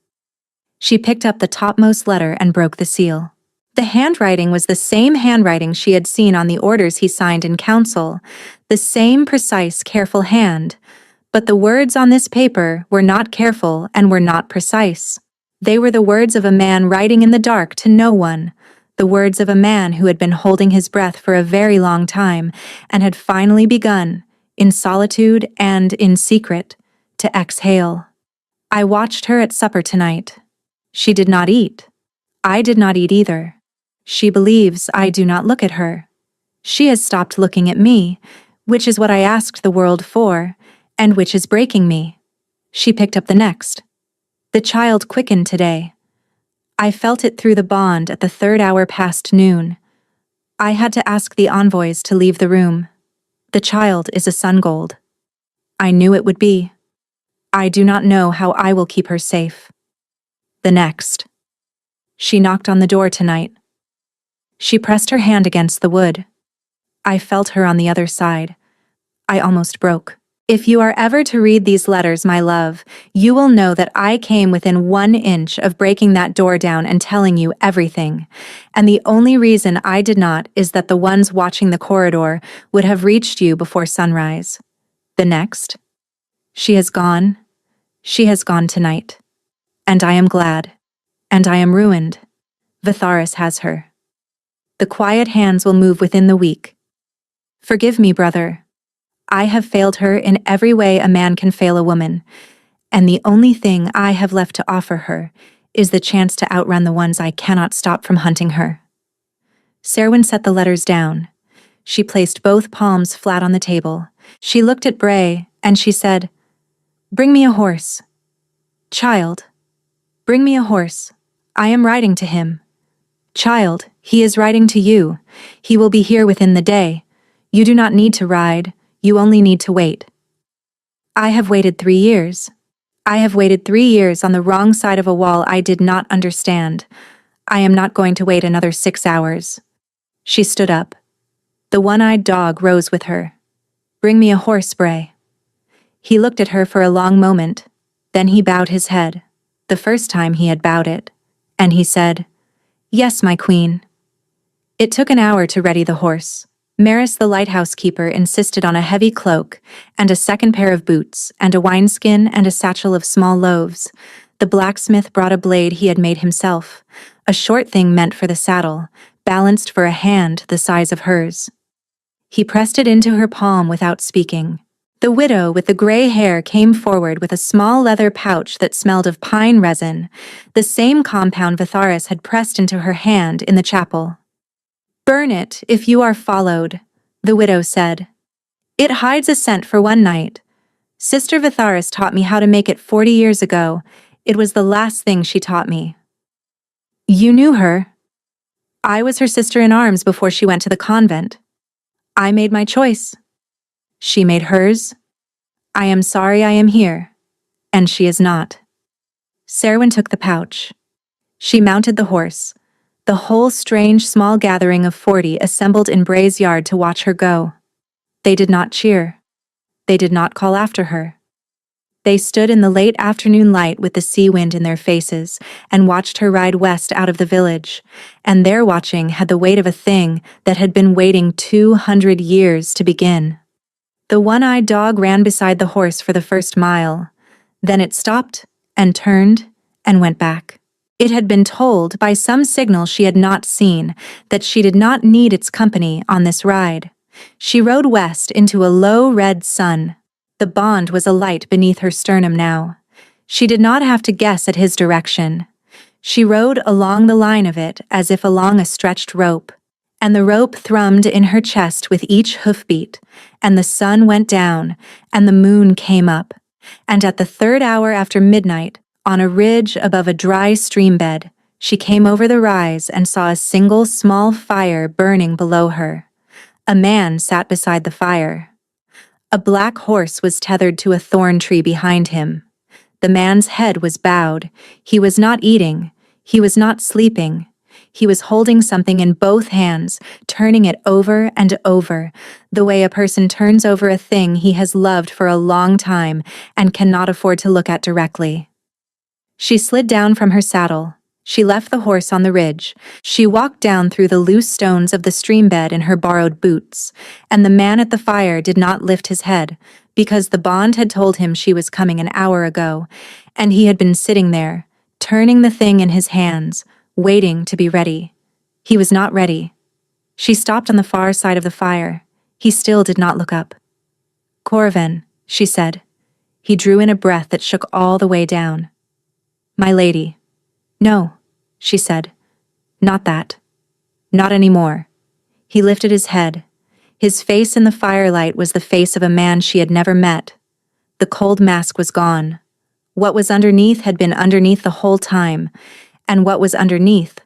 She picked up the topmost letter and broke the seal. The handwriting was the same handwriting she had seen on the orders he signed in council, the same precise, careful hand, but the words on this paper were not careful and were not precise. They were the words of a man writing in the dark to no one, the words of a man who had been holding his breath for a very long time and had finally begun, in solitude and in secret, to exhale. "I watched her at supper tonight. She did not eat. I did not eat either. She believes I do not look at her. She has stopped looking at me, which is what I asked the world for, and which is breaking me." She picked up the next. "The child quickened today. I felt it through the bond at the 3rd hour past noon. I had to ask the envoys to leave the room. The child is a sun gold. I knew it would be. I do not know how I will keep her safe." The next. "She knocked on the door tonight. She pressed her hand against the wood. I felt her on the other side. I almost broke. If you are ever to read these letters, my love, you will know that I came within 1 inch of breaking that door down and telling you everything. And the only reason I did not is that the ones watching the corridor would have reached you before sunrise." The next. "She has gone. She has gone tonight. And I am glad. And I am ruined. Vitharis has her. The quiet hands will move within the week. Forgive me, brother. I have failed her in every way a man can fail a woman, and the only thing I have left to offer her is the chance to outrun the ones I cannot stop from hunting her." Serwyn set the letters down. She placed both palms flat on the table. She looked at Bray, and she said, "Bring me a horse. Child, bring me a horse. I am riding to him. Child, he is riding to you. He will be here within the day. You do not need to ride. You only need to wait." I have waited 3 years. I have waited 3 years on the wrong side of a wall I did not understand. I am not going to wait another 6 hours. She stood up. The one-eyed dog rose with her. "Bring me a horse, Bray." He looked at her for a long moment. Then he bowed his head, the first time he had bowed it, and he said, "Yes, my queen." It took an hour to ready the horse. Maris the lighthouse keeper insisted on a heavy cloak, and a second pair of boots, and a wineskin and a satchel of small loaves. The blacksmith brought a blade he had made himself, a short thing meant for the saddle, balanced for a hand the size of hers. He pressed it into her palm without speaking. The widow with the gray hair came forward with a small leather pouch that smelled of pine resin, the same compound Vitharis had pressed into her hand in the chapel. "Burn it if you are followed," the widow said. "It hides a scent for one night. Sister Vitharis taught me how to make it 40 years ago. It was the last thing she taught me." "You knew her?" "I was her sister in arms before she went to the convent. I made my choice." She made hers. I am sorry I am here. And she is not. Serwyn took the pouch. She mounted the horse. The whole strange small gathering of 40 assembled in Bray's yard to watch her go. They did not cheer. They did not call after her. They stood in the late afternoon light with the sea wind in their faces and watched her ride west out of the village, and their watching had the weight of a thing that had been waiting 200 years to begin. The one-eyed dog ran beside the horse for the first mile. Then it stopped and turned and went back. It had been told by some signal she had not seen that she did not need its company on this ride. She rode west into a low red sun. The bond was alight beneath her sternum now. She did not have to guess at his direction. She rode along the line of it as if along a stretched rope, and the rope thrummed in her chest with each hoofbeat, and the sun went down, and the moon came up, and at the 3rd hour after midnight, on a ridge above a dry stream bed, she came over the rise and saw a single small fire burning below her. A man sat beside the fire. A black horse was tethered to a thorn tree behind him. The man's head was bowed. He was not eating. He was not sleeping. He was holding something in both hands, turning it over and over, the way a person turns over a thing he has loved for a long time and cannot afford to look at directly. She slid down from her saddle. She left the horse on the ridge. She walked down through the loose stones of the stream bed in her borrowed boots, and the man at the fire did not lift his head, because the bond had told him she was coming an hour ago, and he had been sitting there, turning the thing in his hands, waiting to be ready. He was not ready. She stopped on the far side of the fire. He still did not look up. "Corvin," she said. He drew in a breath that shook all the way down. "My lady." "No," she said. "Not that. Not anymore." He lifted his head. His face in the firelight was the face of a man she had never met. The cold mask was gone. What was underneath had been underneath the whole time, and what was underneath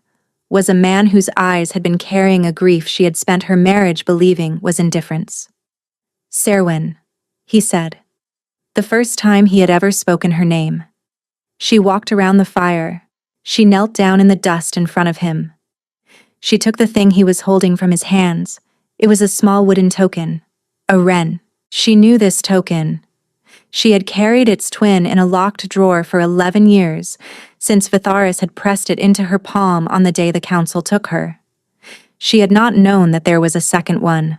was a man whose eyes had been carrying a grief she had spent her marriage believing was indifference. "Serwyn," he said. The first time he had ever spoken her name. She walked around the fire. She knelt down in the dust in front of him. She took the thing he was holding from his hands. It was a small wooden token, a wren. She knew this token. She had carried its twin in a locked drawer for 11 years, since Vitharis had pressed it into her palm on the day the council took her. She had not known that there was a second one.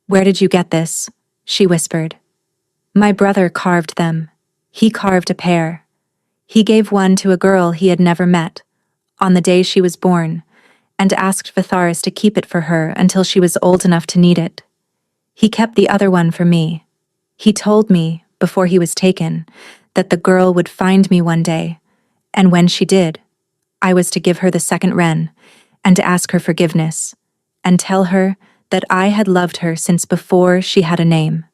"Where did you get this?" she whispered. "My brother carved them. He carved a pair. He gave one to a girl he had never met, on the day she was born, and asked Vitharis to keep it for her until she was old enough to need it. He kept the other one for me. He told me, before he was taken, that the girl would find me one day, and when she did, I was to give her the second wren, and to ask her forgiveness, and tell her that I had loved her since before she had a name."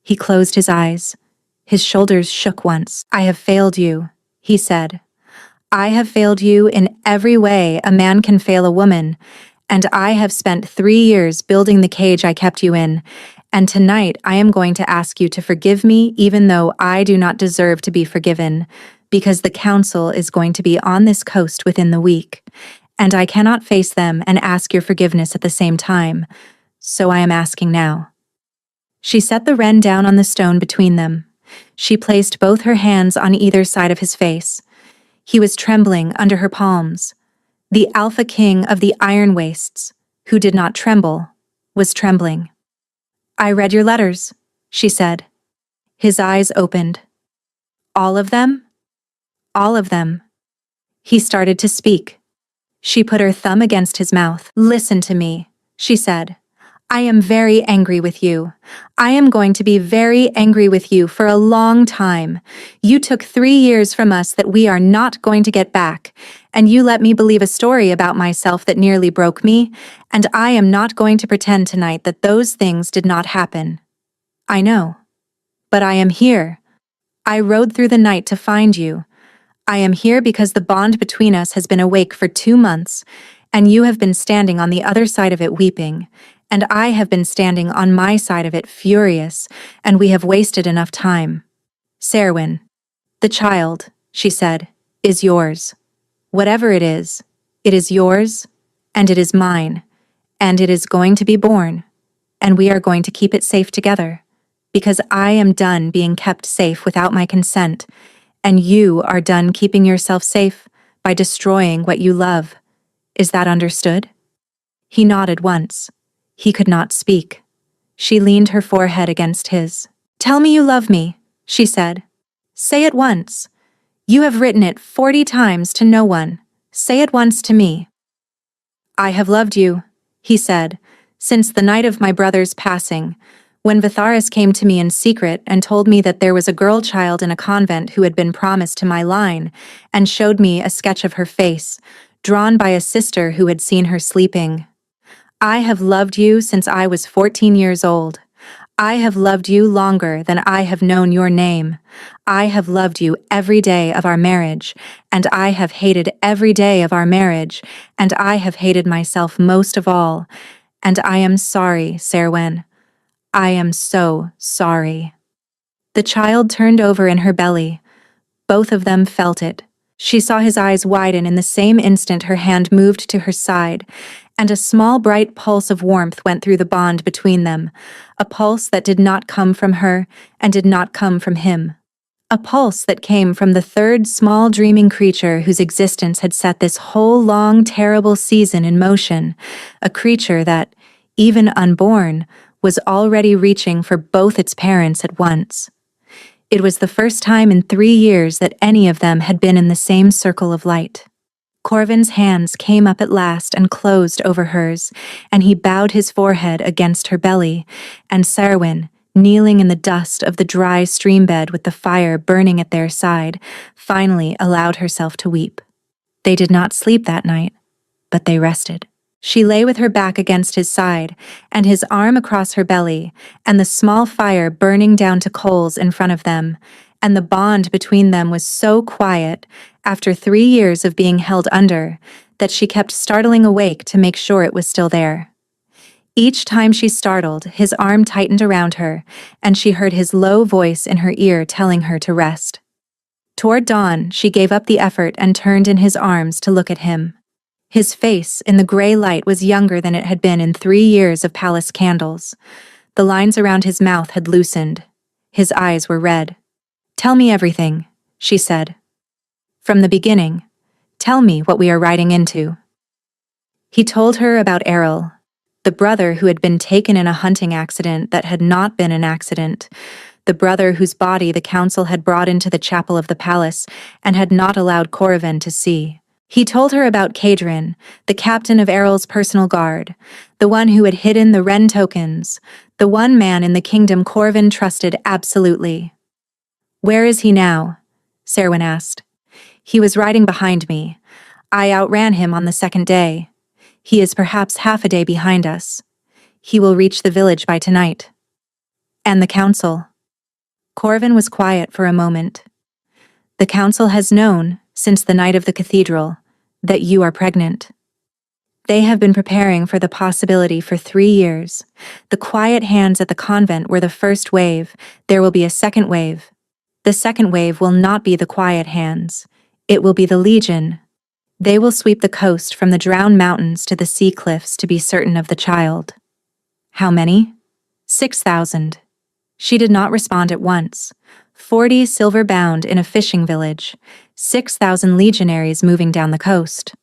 He closed his eyes. His shoulders shook once. "I have failed you," he said. "I have failed you in every way a man can fail a woman, and I have spent 3 years building the cage I kept you in, and tonight I am going to ask you to forgive me even though I do not deserve to be forgiven, because the council is going to be on this coast within the week, and I cannot face them and ask your forgiveness at the same time, so I am asking now." She set the wren down on the stone between them. She placed both her hands on either side of his face. He was trembling under her palms. The alpha king of the Iron Wastes, who did not tremble, was trembling. "I read your letters," she said. His eyes opened. "All of them?" "All of them." He started to speak. She put her thumb against his mouth. "Listen to me," she said. "I am very angry with you. I am going to be very angry with you for a long time. You took 3 years from us that we are not going to get back, and you let me believe a story about myself that nearly broke me, and I am not going to pretend tonight that those things did not happen. I know. But I am here. I rode through the night to find you. I am here because the bond between us has been awake for 2 months, and you have been standing on the other side of it weeping, and I have been standing on my side of it furious, and we have wasted enough time. Serwyn, the child, she said, is yours. Whatever it is yours, and it is mine, and it is going to be born, and we are going to keep it safe together, because I am done being kept safe without my consent, and you are done keeping yourself safe by destroying what you love. Is that understood? He nodded once. He could not speak. She leaned her forehead against his. Tell me you love me, she said. Say it once. You have written it 40 times to no one. Say it once to me. I have loved you, he said, since the night of my brother's passing, when Vitharis came to me in secret and told me that there was a girl child in a convent who had been promised to my line, and showed me a sketch of her face, drawn by a sister who had seen her sleeping. I have loved you since I was 14 years old. I have loved you longer than I have known your name. I have loved you every day of our marriage, and I have hated every day of our marriage, and I have hated myself most of all. And I am sorry, Serwyn. I am so sorry. The child turned over in her belly. Both of them felt it. She saw his eyes widen in the same instant her hand moved to her side, and a small bright pulse of warmth went through the bond between them, a pulse that did not come from her and did not come from him. A pulse that came from the third small dreaming creature whose existence had set this whole long, terrible season in motion, a creature that, even unborn, was already reaching for both its parents at once. It was the first time in 3 years that any of them had been in the same circle of light. Corvin's hands came up at last and closed over hers, and he bowed his forehead against her belly, and Serwyn, kneeling in the dust of the dry stream bed with the fire burning at their side, finally allowed herself to weep. They did not sleep that night, but they rested. She lay with her back against his side, and his arm across her belly, and the small fire burning down to coals in front of them, and the bond between them was so quiet, after 3 years of being held under, that she kept startling awake to make sure it was still there. Each time she startled, his arm tightened around her, and she heard his low voice in her ear telling her to rest. Toward dawn, she gave up the effort and turned in his arms to look at him. His face, in the gray light, was younger than it had been in 3 years of palace candles. The lines around his mouth had loosened. His eyes were red. Tell me everything, she said. From the beginning. Tell me what we are riding into. He told her about Errol, the brother who had been taken in a hunting accident that had not been an accident, the brother whose body the council had brought into the chapel of the palace and had not allowed Corvin to see. He told her about Kadrin, the captain of Errol's personal guard, the one who had hidden the Wren tokens, the one man in the kingdom Corvin trusted absolutely. Where is he now? Serwyn asked. He was riding behind me. I outran him on the second day. He is perhaps half a day behind us. He will reach the village by tonight. And the council? Corvin was quiet for a moment. The council has known, since the night of the cathedral, that you are pregnant. They have been preparing for the possibility for 3 years. The quiet hands at the convent were the first wave. There will be a second wave. The second wave will not be the quiet hands. It will be the Legion. They will sweep the coast from the drowned mountains to the sea cliffs to be certain of the child. How many? 6,000. She did not respond at once. 40 silver-bound in a fishing village, 6,000 legionaries moving down the coast.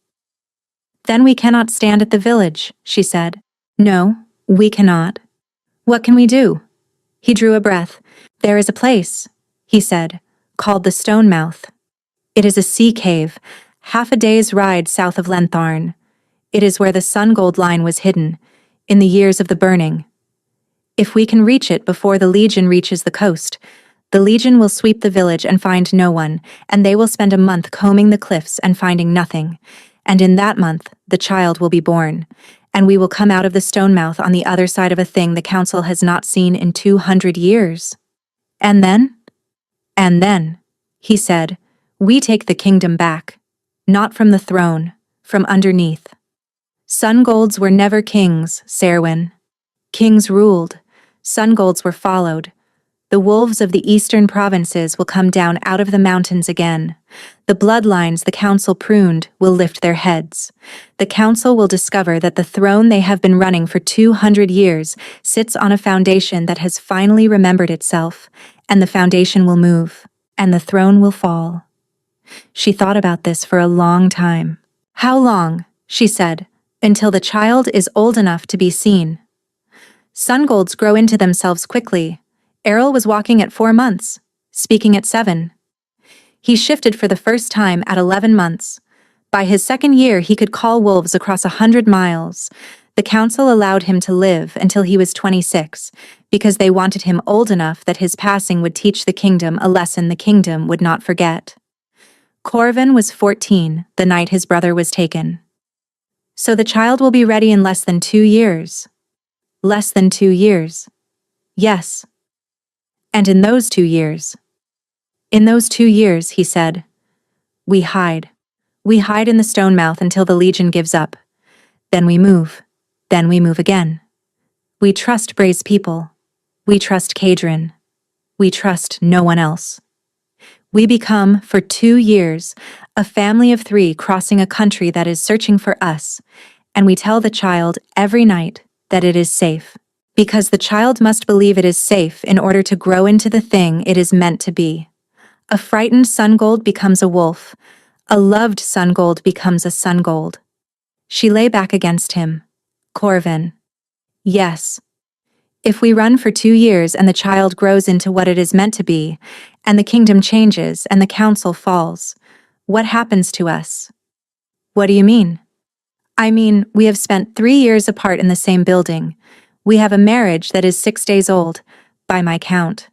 Then we cannot stand at the village, she said. No, we cannot. What can we do? He drew a breath. There is a place, he said, called the Stone Mouth. It is a sea cave, half a day's ride south of Lentharn. It is where the sun gold line was hidden, in the years of the burning. If we can reach it before the Legion reaches the coast, the Legion will sweep the village and find no one, and they will spend a month combing the cliffs and finding nothing. And in that month, the child will be born, and we will come out of the Stone Mouth on the other side of a thing the council has not seen in 200 years. And then? And then, he said, we take the kingdom back. Not from the throne, from underneath. Sun golds were never kings, Serwyn. Kings ruled. Sungolds were followed. The wolves of the eastern provinces will come down out of the mountains again. The bloodlines the council pruned will lift their heads. The council will discover that the throne they have been running for 200 years sits on a foundation that has finally remembered itself, and the foundation will move, and the throne will fall. She thought about this for a long time. How long? She said. Until the child is old enough to be seen. Sungolds grow into themselves quickly. Errol was walking at 4 months, speaking at 7. He shifted for the first time at 11 months. By his second year, he could call wolves across 100 miles. The council allowed him to live until he was 26, because they wanted him old enough that his passing would teach the kingdom a lesson the kingdom would not forget. Corvin was 14 the night his brother was taken. So the child will be ready in less than 2 years. Less than 2 years. Yes. And in those 2 years. In those 2 years, he said, we hide. We hide in the stone mouth until the Legion gives up. Then we move. Then we move again. We trust Bray's people. We trust Kadrin. We trust no one else. We become, for 2 years, a family of 3 crossing a country that is searching for us, and we tell the child every night that it is safe. Because the child must believe it is safe in order to grow into the thing it is meant to be. A frightened Sungold becomes a wolf. A loved Sungold becomes a Sungold. She lay back against him. Corvin. Yes. If we run for 2 years and the child grows into what it is meant to be, and the kingdom changes and the council falls, what happens to us? What do you mean? I mean, we have spent 3 years apart in the same building. We have a marriage that is 6 days old, by my count.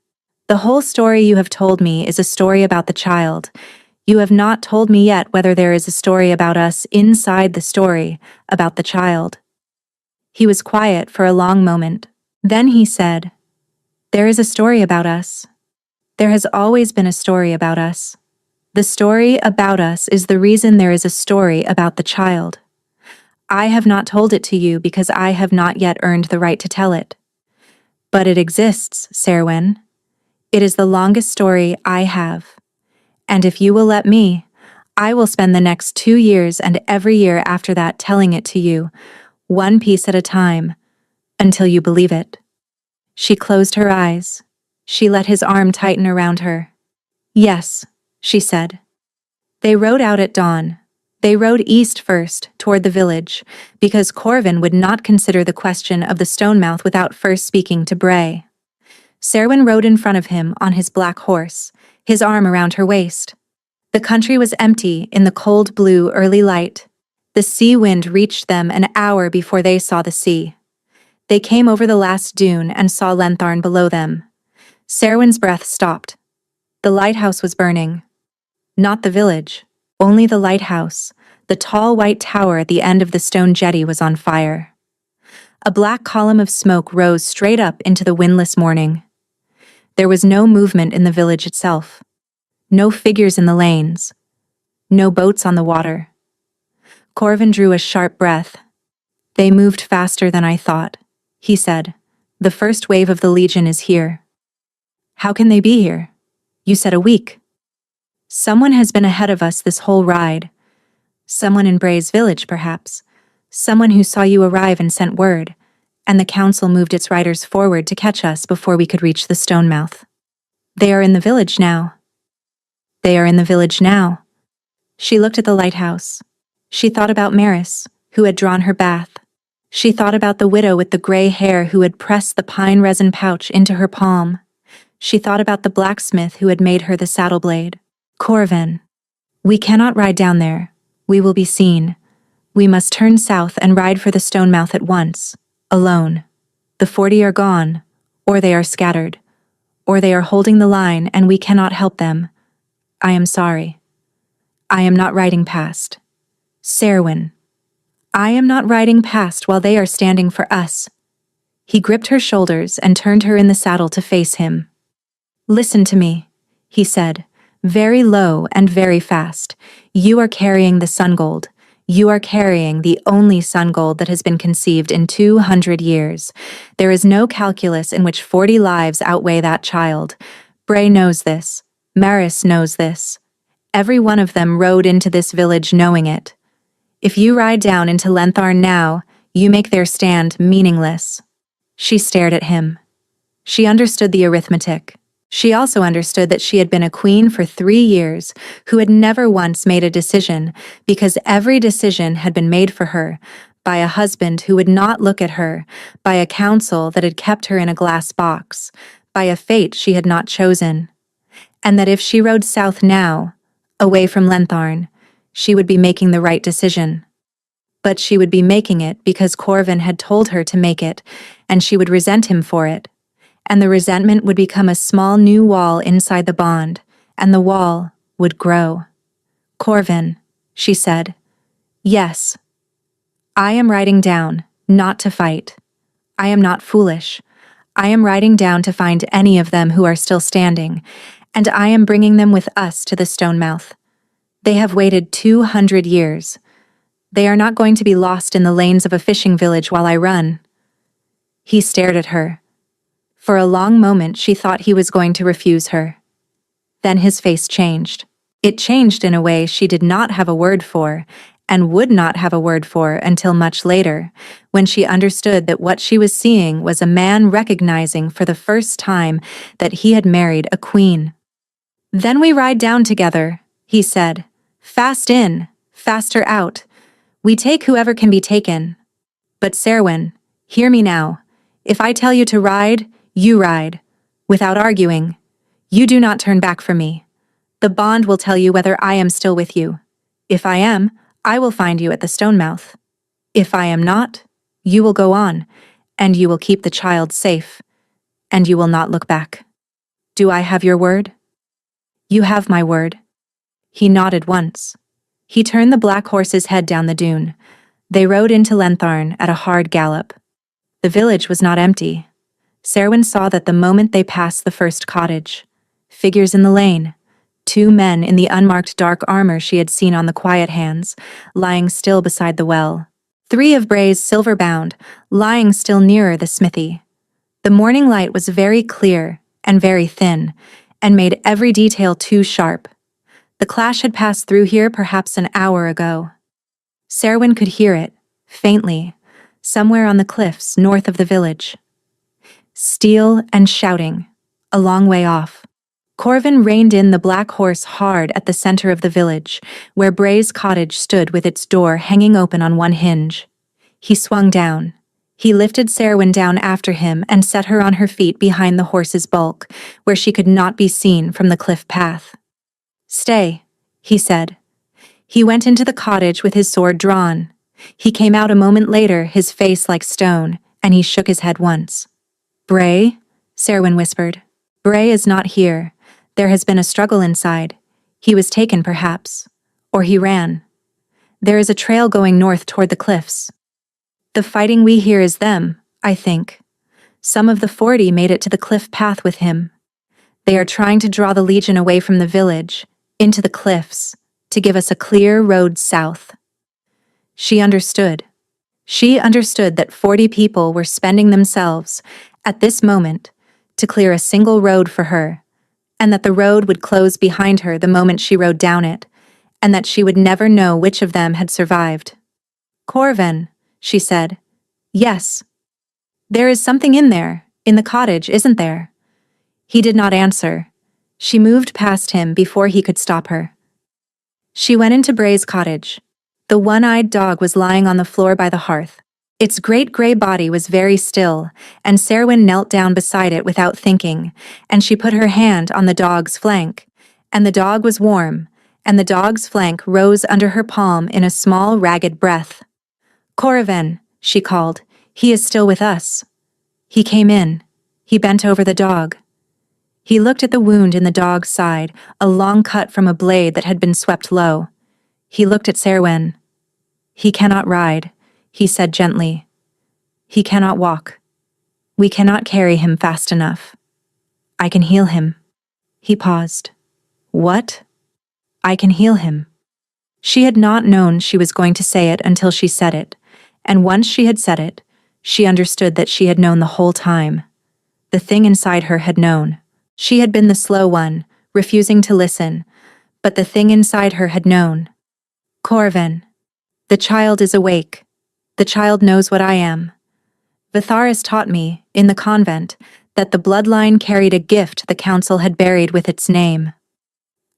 The whole story you have told me is a story about the child. You have not told me yet whether there is a story about us inside the story, about the child. He was quiet for a long moment. Then he said, there is a story about us. There has always been a story about us. The story about us is the reason there is a story about the child. I have not told it to you because I have not yet earned the right to tell it. But it exists, Serwyn. It is the longest story I have. And if you will let me, I will spend the next 2 years and every year after that telling it to you, one piece at a time, until you believe it. She closed her eyes. She let his arm tighten around her. Yes, she said. They rode out at dawn. They rode east first, toward the village, because Corvin would not consider the question of the Stonemouth without first speaking to Bray. Serwyn rode in front of him on his black horse, his arm around her waist. The country was empty in the cold blue early light. The sea wind reached them an hour before they saw the sea. They came over the last dune and saw Lentharn below them. Serwyn's breath stopped. The lighthouse was burning. Not the village. Only the lighthouse, the tall white tower at the end of the stone jetty, was on fire. A black column of smoke rose straight up into the windless morning. There was no movement in the village itself. No figures in the lanes. No boats on the water. Corvin drew a sharp breath. They moved faster than I thought, he said. The first wave of the Legion is here. How can they be here? You said a week. Someone has been ahead of us this whole ride. Someone in Bray's village, perhaps. Someone who saw you arrive and sent word, and the council moved its riders forward to catch us before we could reach the Stonemouth. They are in the village now. They are in the village now. She looked at the lighthouse. She thought about Maris, who had drawn her bath. She thought about the widow with the gray hair who had pressed the pine resin pouch into her palm. She thought about the blacksmith who had made her the saddle blade. Corvin. We cannot ride down there. We will be seen. We must turn south and ride for the Stonemouth at once, alone. The 40 are gone, or they are scattered, or they are holding the line and we cannot help them. I am sorry. I am not riding past. Serwyn. I am not riding past while they are standing for us. He gripped her shoulders and turned her in the saddle to face him. Listen to me, he said, very low and very fast. You are carrying the Sungold. You are carrying the only sun gold that has been conceived in 200 years. There is no calculus in which 40 lives outweigh that child. Bray knows this. Maris knows this. Every one of them rode into this village knowing it. If you ride down into Lentharn now, you make their stand meaningless. She stared at him. She understood the arithmetic. She also understood that she had been a queen for 3 years, who had never once made a decision, because every decision had been made for her, by a husband who would not look at her, by a council that had kept her in a glass box, by a fate she had not chosen. And that if she rode south now, away from Lentharn, she would be making the right decision. But she would be making it because Corvin had told her to make it, and she would resent him for it. And the resentment would become a small new wall inside the bond, and the wall would grow. Corvin, she said. Yes. I am riding down, not to fight. I am not foolish. I am riding down to find any of them who are still standing, and I am bringing them with us to the stone mouth. They have waited 200 years. They are not going to be lost in the lanes of a fishing village while I run. He stared at her. For a long moment she thought he was going to refuse her. Then his face changed. It changed in a way she did not have a word for, and would not have a word for until much later, when she understood that what she was seeing was a man recognizing for the first time that he had married a queen. Then we ride down together, he said. Fast in, faster out. We take whoever can be taken. But Serwyn, hear me now. If I tell you to ride, you ride. Without arguing. You do not turn back from me. The bond will tell you whether I am still with you. If I am, I will find you at the stone mouth. If I am not, you will go on, and you will keep the child safe, and you will not look back. Do I have your word? You have my word. He nodded once. He turned the black horse's head down the dune. They rode into Lentharn at a hard gallop. The village was not empty. Serwyn saw that the moment they passed the first cottage. Figures in the lane. 2 men in the unmarked dark armor she had seen on the quiet hands, lying still beside the well. 3 of Bray's silver-bound, lying still nearer the smithy. The morning light was very clear and very thin, and made every detail too sharp. The clash had passed through here perhaps an hour ago. Serwyn could hear it, faintly, somewhere on the cliffs north of the village. Steel and shouting, a long way off. Corvin reined in the black horse hard at the center of the village, where Bray's cottage stood with its door hanging open on one hinge. He swung down. He lifted Serwyn down after him and set her on her feet behind the horse's bulk, where she could not be seen from the cliff path. Stay, he said. He went into the cottage with his sword drawn. He came out a moment later, his face like stone, and he shook his head once. Bray? Serwyn whispered. Bray is not here. There has been a struggle inside. He was taken, perhaps. Or he ran. There is a trail going north toward the cliffs. The fighting we hear is them, I think. Some of the 40 made it to the cliff path with him. They are trying to draw the Legion away from the village, into the cliffs, to give us a clear road south. She understood. She understood that 40 people were spending themselves, at this moment, to clear a single road for her, and that the road would close behind her the moment she rode down it, and that she would never know which of them had survived. Corvin, she said. Yes. There is something in there, in the cottage, isn't there? He did not answer. She moved past him before he could stop her. She went into Bray's cottage. The one-eyed dog was lying on the floor by the hearth. Its great gray body was very still, and Serwyn knelt down beside it without thinking, and she put her hand on the dog's flank, and the dog was warm, and the dog's flank rose under her palm in a small, ragged breath. Corvin, she called, he is still with us. He came in. He bent over the dog. He looked at the wound in the dog's side, a long cut from a blade that had been swept low. He looked at Serwyn. He cannot ride, he said gently. He cannot walk. We cannot carry him fast enough. I can heal him. He paused. What? I can heal him. She had not known she was going to say it until she said it, and once she had said it, she understood that she had known the whole time. The thing inside her had known. She had been the slow one, refusing to listen, but the thing inside her had known. Corvin. The child is awake. The child knows what I am. Vitharis taught me, in the convent, that the bloodline carried a gift the council had buried with its name.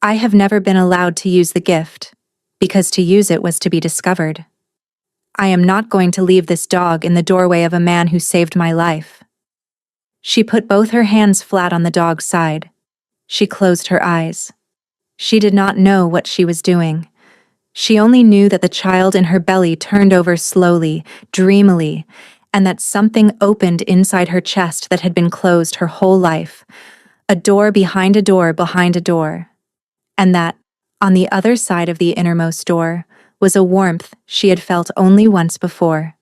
I have never been allowed to use the gift, because to use it was to be discovered. I am not going to leave this dog in the doorway of a man who saved my life. She put both her hands flat on the dog's side. She closed her eyes. She did not know what she was doing. She only knew that the child in her belly turned over slowly, dreamily, and that something opened inside her chest that had been closed her whole life. A door behind a door behind a door. And that, on the other side of the innermost door, was a warmth she had felt only once before.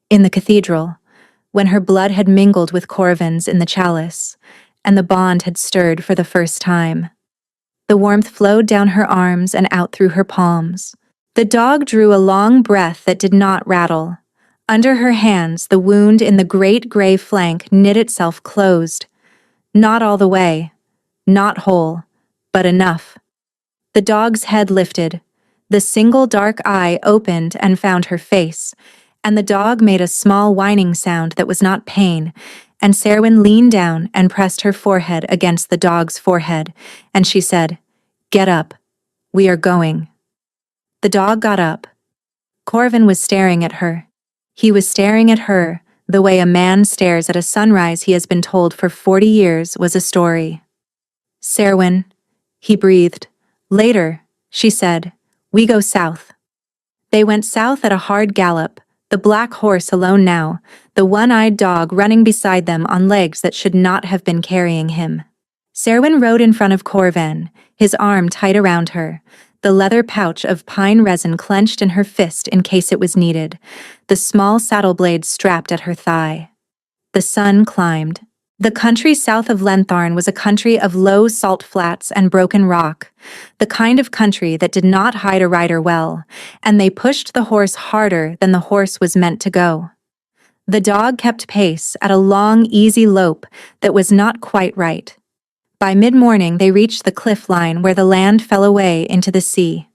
In the cathedral, when her blood had mingled with Corvin's in the chalice, and the bond had stirred for the first time. The warmth flowed down her arms and out through her palms. The dog drew a long breath that did not rattle. Under her hands, the wound in the great gray flank knit itself closed. Not all the way, not whole, but enough. The dog's head lifted. The single dark eye opened and found her face, and the dog made a small whining sound that was not pain, and Serwyn leaned down and pressed her forehead against the dog's forehead, and she said, "Get up. We are going." The dog got up. Corvin was staring at her. He was staring at her, the way a man stares at a sunrise he has been told for 40 years was a story. "Serwyn," he breathed. "Later," she said, "we go south." They went south at a hard gallop, the black horse alone now, the one-eyed dog running beside them on legs that should not have been carrying him. Serwyn rode in front of Corvin, his arm tight around her, the leather pouch of pine resin clenched in her fist in case it was needed, the small saddle blade strapped at her thigh. The sun climbed. The country south of Lentharn was a country of low salt flats and broken rock, the kind of country that did not hide a rider well, and they pushed the horse harder than the horse was meant to go. The dog kept pace at a long, easy lope that was not quite right. By mid-morning they reached the cliff line where the land fell away into the sea.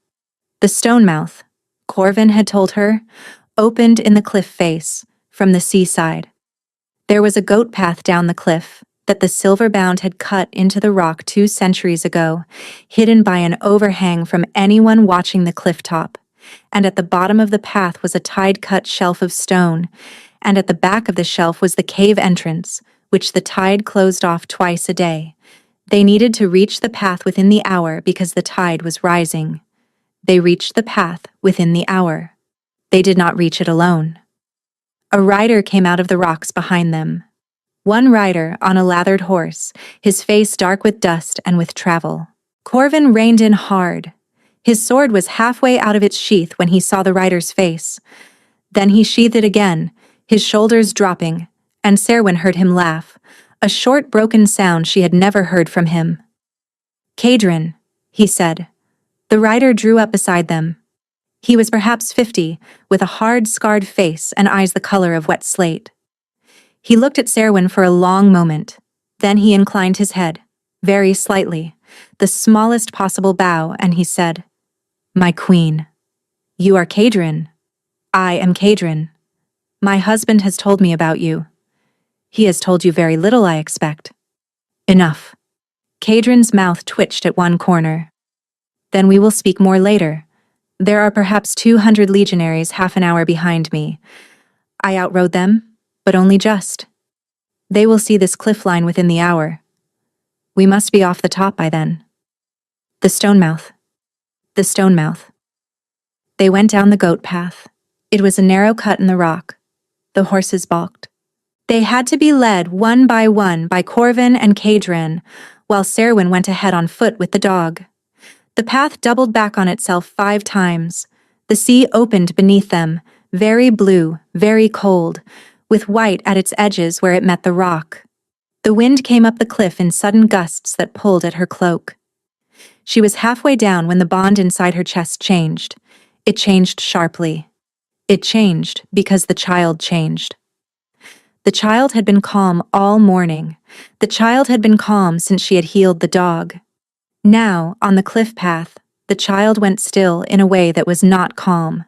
The stone mouth, Corvin had told her, opened in the cliff face, from the seaside. There was a goat path down the cliff that the silver-bound had cut into the rock 2 centuries ago, hidden by an overhang from anyone watching the cliff top, and at the bottom of the path was a tide-cut shelf of stone, and at the back of the shelf was the cave entrance, which the tide closed off twice a day. They needed to reach the path within the hour because the tide was rising. They reached the path within the hour. They did not reach it alone. A rider came out of the rocks behind them. One rider on a lathered horse, his face dark with dust and with travel. Corvin reined in hard. His sword was halfway out of its sheath when he saw the rider's face. Then he sheathed it again, his shoulders dropping, and Serwyn heard him laugh, a short broken sound she had never heard from him. "Cadrin," he said. The rider drew up beside them. He was perhaps 50, with a hard, scarred face and eyes the color of wet slate. He looked at Serwyn for a long moment. Then he inclined his head, very slightly, the smallest possible bow, and he said, "My queen. You are Cadrin. I am Cadrin. My husband has told me about you. He has told you very little, I expect." "Enough." Cadrin's mouth twitched at one corner. "Then we will speak more later. There are perhaps 200 legionaries half an hour behind me. I outrode them, but only just. They will see this cliff line within the hour. We must be off the top by then." The stone mouth. The stone mouth. They went down the goat path. It was a narrow cut in the rock. The horses balked. They had to be led one by Corvin and Cadrin, while Serwyn went ahead on foot with the dog. The path doubled back on itself 5 times. The sea opened beneath them, very blue, very cold, with white at its edges where it met the rock. The wind came up the cliff in sudden gusts that pulled at her cloak. She was halfway down when the bond inside her chest changed. It changed sharply. It changed because the child changed. The child had been calm all morning. The child had been calm since she had healed the dog. Now, on the cliff path, the child went still in a way that was not calm.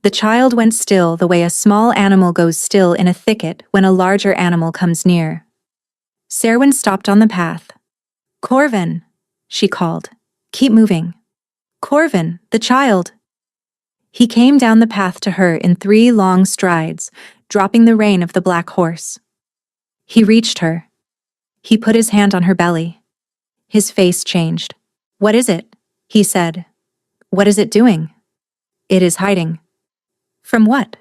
The child went still the way a small animal goes still in a thicket when a larger animal comes near. Serwyn stopped on the path. "Corvin," she called. "Keep moving." "Corvin, the child." He came down the path to her in 3 long strides, dropping the rein of the black horse. He reached her. He put his hand on her belly. His face changed. "What is it?" he said. "What is it doing?" "It is hiding." "From what?"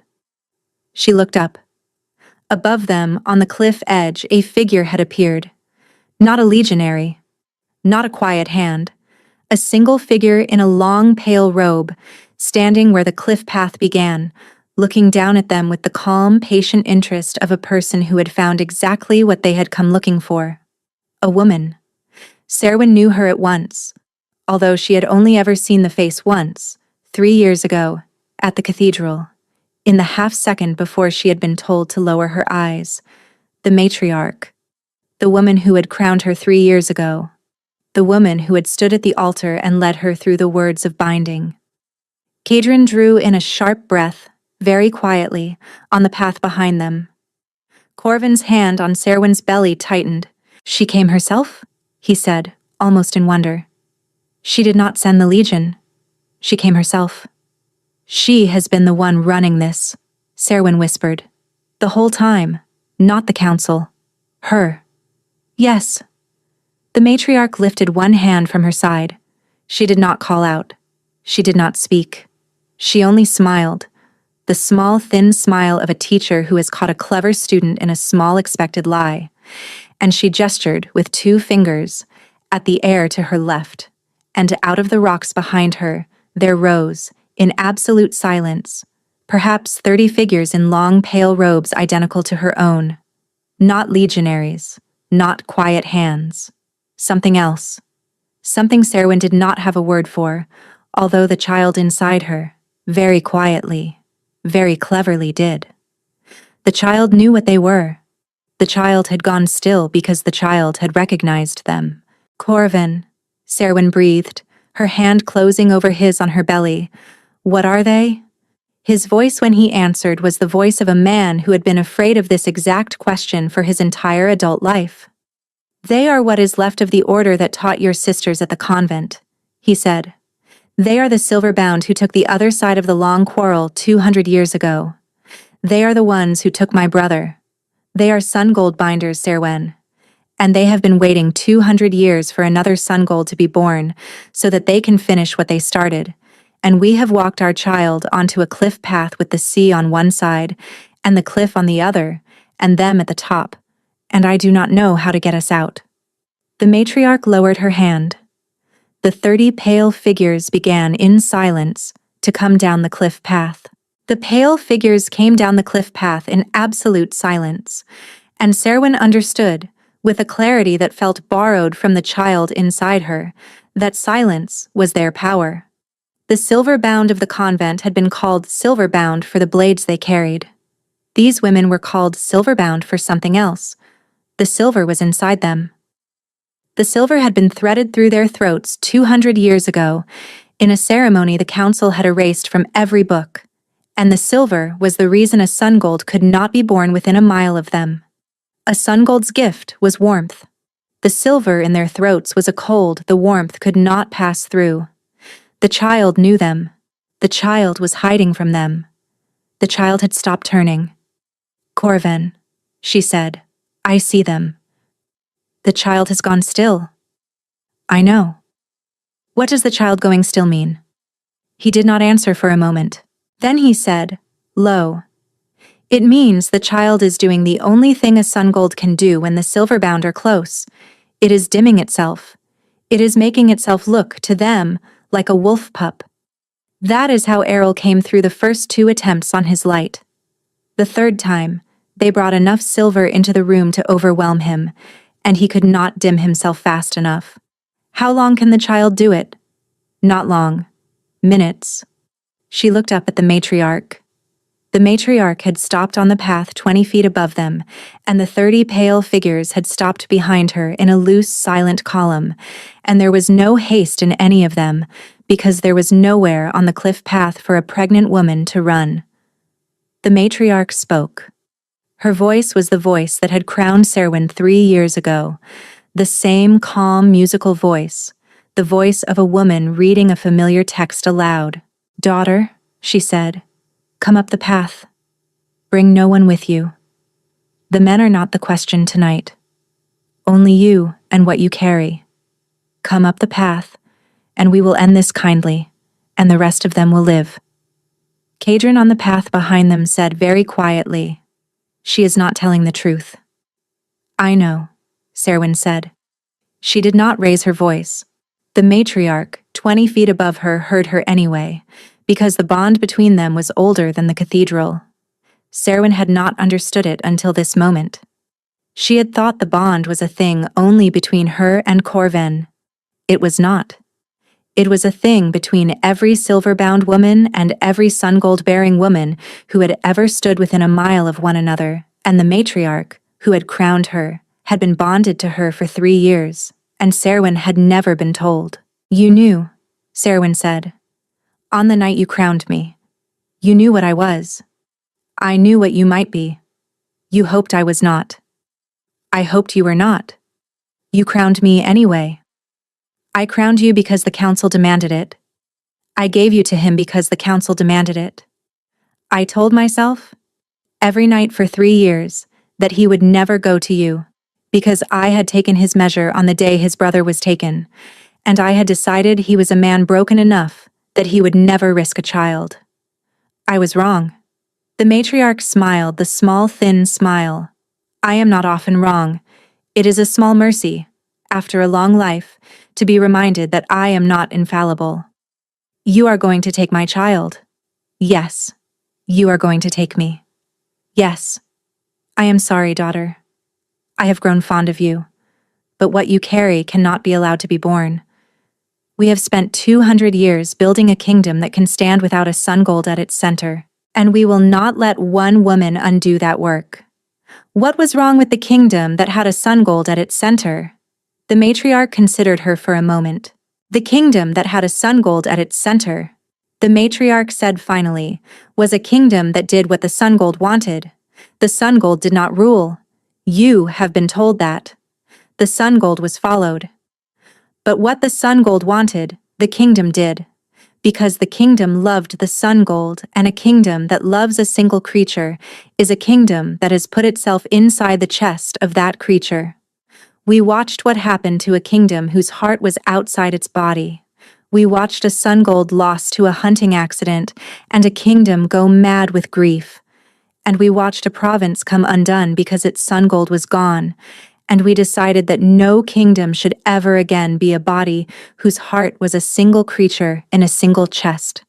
She looked up. Above them, on the cliff edge, a figure had appeared. Not a legionary. Not a quiet hand. A single figure in a long, pale robe, standing where the cliff path began, looking down at them with the calm, patient interest of a person who had found exactly what they had come looking for. A woman. Serwyn knew her at once, although she had only ever seen the face once, 3 years ago, at the cathedral, in the half-second before she had been told to lower her eyes. The matriarch. The woman who had crowned her 3 years ago. The woman who had stood at the altar and led her through the words of binding. Kadrin drew in a sharp breath, very quietly, on the path behind them. Corvin's hand on Serwyn's belly tightened. "She came herself?" he said, almost in wonder. "She did not send the legion. She came herself." "She has been the one running this," Serwyn whispered. "The whole time, not the council. Her." "Yes." The matriarch lifted one hand from her side. She did not call out. She did not speak. She only smiled, the small, thin smile of a teacher who has caught a clever student in a small expected lie. And she gestured with 2 fingers at the air to her left, and out of the rocks behind her, there rose, in absolute silence, perhaps 30 figures in long, pale robes identical to her own. Not legionaries, not quiet hands. Something else. Something Serwyn did not have a word for, although the child inside her, very quietly, very cleverly did. The child knew what they were. The child had gone still because the child had recognized them. "Corvin," Serwyn breathed, her hand closing over his on her belly. "What are they?" His voice when he answered was the voice of a man who had been afraid of this exact question for his entire adult life. "They are what is left of the order that taught your sisters at the convent," he said. "They are the silver-bound who took the other side of the long quarrel 200 years ago. They are the ones who took my brother. They are sun-gold binders, Serwyn. And they have been waiting 200 years for another sun-gold to be born, so that they can finish what they started. And we have walked our child onto a cliff path with the sea on one side, and the cliff on the other, and them at the top. And I do not know how to get us out." The matriarch lowered her hand. The 30 pale figures began, in silence, to come down the cliff path. The pale figures came down the cliff path in absolute silence, and Serwyn understood, with a clarity that felt borrowed from the child inside her, that silence was their power. The silver-bound of the convent had been called silver-bound for the blades they carried. These women were called silver-bound for something else. The silver was inside them. The silver had been threaded through their throats 200 years ago, in a ceremony the council had erased from every book, and the silver was the reason a sun-gold could not be born within a mile of them. A sun-gold's gift was warmth. The silver in their throats was a cold the warmth could not pass through. The child knew them. The child was hiding from them. The child had stopped turning. "Corvin," she said, "I see them." "The child has gone still." "I know." "What does the child going still mean?" He did not answer for a moment. Then he said, low, "It means the child is doing the only thing a sun-gold can do when the silver-bound are close. It is dimming itself. It is making itself look, to them, like a wolf pup. That is how Errol came through the first 2 attempts on his light. The 3rd time, they brought enough silver into the room to overwhelm him, and he could not dim himself fast enough. How long can the child do it? Not long. Minutes." She looked up at the matriarch. The matriarch had stopped on the path 20 feet above them, and the 30 pale figures had stopped behind her in a loose, silent column, and there was no haste in any of them, because there was nowhere on the cliff path for a pregnant woman to run. The matriarch spoke. Her voice was the voice that had crowned Serwyn 3 years ago, the same calm, musical voice, the voice of a woman reading a familiar text aloud. "Daughter," she said, "come up the path. Bring no one with you. The men are not the question tonight. Only you and what you carry. Come up the path, and we will end this kindly, and the rest of them will live." Kadrin on the path behind them said very quietly, "She is not telling the truth." "I know," Serwyn said. She did not raise her voice. The matriarch, 20 feet above her, heard her anyway, because the bond between them was older than the cathedral. Serwyn had not understood it until this moment. She had thought the bond was a thing only between her and Corvin. It was not. It was a thing between every silver-bound woman and every sun-gold-bearing woman who had ever stood within a mile of one another, and the matriarch, who had crowned her, had been bonded to her for 3 years, and Serwyn had never been told. "You knew," Serwyn said. "On the night you crowned me. You knew what I was. I knew what you might be. You hoped I was not. I hoped you were not. You crowned me anyway. I crowned you because the council demanded it. I gave you to him because the council demanded it. I told myself, every night for 3 years, that he would never go to you, because I had taken his measure on the day his brother was taken, and I had decided he was a man broken enough that he would never risk a child. I was wrong." The matriarch smiled the small, thin smile. "I am not often wrong. It is a small mercy, after a long life, to be reminded that I am not infallible. You are going to take my child. Yes, you are going to take me. Yes. I am sorry, daughter. I have grown fond of you, but what you carry cannot be allowed to be born. We have spent 200 years building a kingdom that can stand without a sun gold at its center, and we will not let one woman undo that work. What was wrong with the kingdom that had a sun gold at its center?" The matriarch considered her for a moment. "The kingdom that had a sun gold at its center," the matriarch said finally, "was a kingdom that did what the sun gold wanted. The sun gold did not rule. You have been told that. The sun gold was followed. But what the sun gold wanted, the kingdom did. Because the kingdom loved the sun gold, and a kingdom that loves a single creature is a kingdom that has put itself inside the chest of that creature. We watched what happened to a kingdom whose heart was outside its body. We watched a sun gold lost to a hunting accident and a kingdom go mad with grief. And we watched a province come undone because its sun gold was gone. And we decided that no kingdom should ever again be a body whose heart was a single creature in a single chest.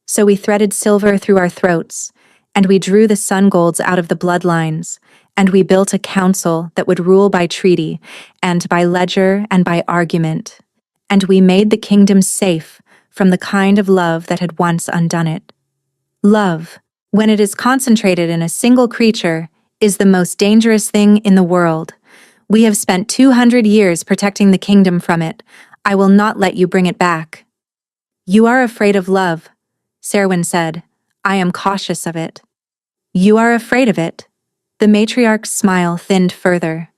So we threaded silver through our throats, and we drew the sun golds out of the bloodlines, and we built a council that would rule by treaty, and by ledger and by argument. And we made the kingdom safe from the kind of love that had once undone it. Love, when it is concentrated in a single creature, is the most dangerous thing in the world. We have spent 200 years protecting the kingdom from it. I will not let you bring it back." "You are afraid of love," Serwyn said. "I am cautious of it." "You are afraid of it?" The matriarch's smile thinned further.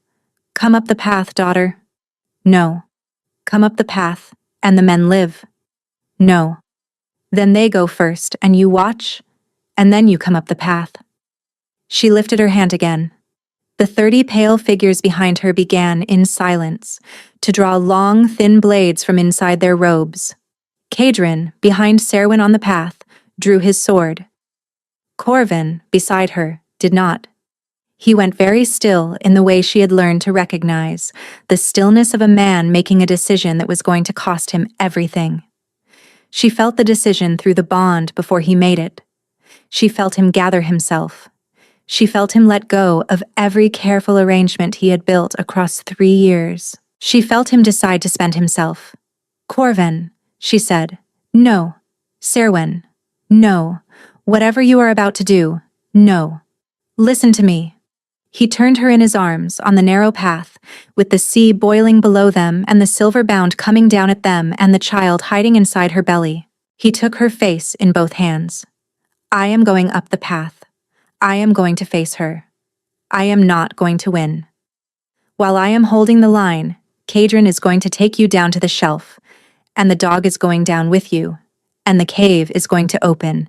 "Come up the path, daughter." "No." "Come up the path, and the men live." "No." "Then they go first, and you watch, and then you come up the path." She lifted her hand again. The 30 pale figures behind her began, in silence, to draw long, thin blades from inside their robes. Kadrin, behind Serwyn on the path, drew his sword. Corvin, beside her, did not. He went very still in the way she had learned to recognize, the stillness of a man making a decision that was going to cost him everything. She felt the decision through the bond before he made it. She felt him gather himself. She felt him let go of every careful arrangement he had built across 3 years. She felt him decide to spend himself. "Corvin," she said. "No. Serwyn. No. Whatever you are about to do, no. Listen to me. He turned her in his arms on the narrow path, with the sea boiling below them and the silver bound coming down at them and the child hiding inside her belly. He took her face in both hands. I am going up the path. I am going to face her. I am not going to win. While I am holding the line, Kadrin is going to take you down to the shelf, and the dog is going down with you, and the cave is going to open,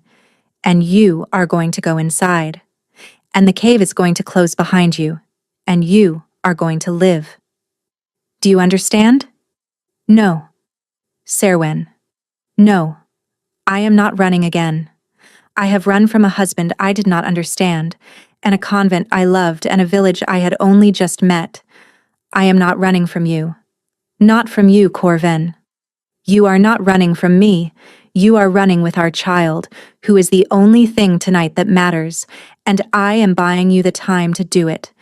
and you are going to go inside, and the cave is going to close behind you, and you are going to live. Do you understand? No. Serwyn. No. I am not running again. I have run from a husband I did not understand, and a convent I loved and a village I had only just met. I am not running from you. Not from you, Corvin. You are not running from me. You are running with our child, who is the only thing tonight that matters, and I am buying you the time to do it.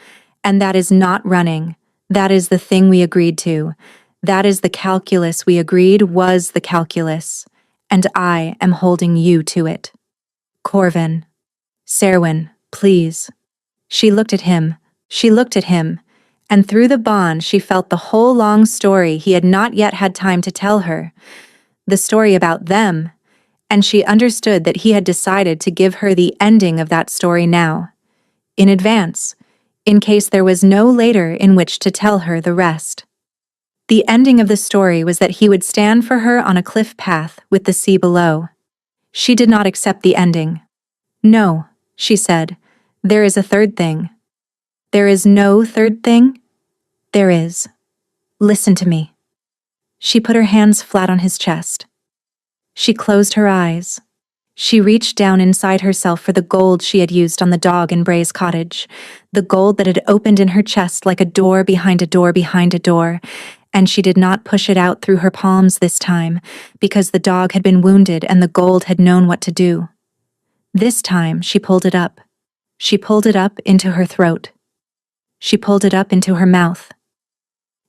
And that is not running. That is the thing we agreed to. That is the calculus we agreed was the calculus. And I am holding you to it. Corvin. Serwyn, please. She looked at him. She looked at him. And through the bond she felt the whole long story he had not yet had time to tell her. The story about them. And she understood that he had decided to give her the ending of that story now. In advance. In case there was no later in which to tell her the rest. The ending of the story was that he would stand for her on a cliff path with the sea below. She did not accept the ending. No, she said, there is a third thing. There is no third thing? There is. Listen to me. She put her hands flat on his chest. She closed her eyes. She reached down inside herself for the gold she had used on the dog in Bray's cottage, the gold that had opened in her chest like a door behind a door behind a door, and she did not push it out through her palms this time, because the dog had been wounded and the gold had known what to do. This time she pulled it up. She pulled it up into her throat. She pulled it up into her mouth.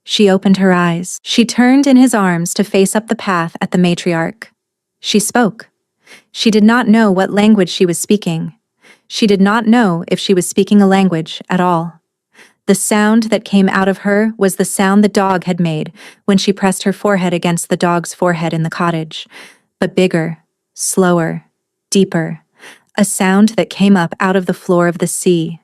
She opened her eyes. She turned in his arms to face up the path at the matriarch. She spoke. She did not know what language she was speaking. She did not know if she was speaking a language at all. The sound that came out of her was the sound the dog had made when she pressed her forehead against the dog's forehead in the cottage, but bigger, slower, deeper. A sound that came up out of the floor of the sea.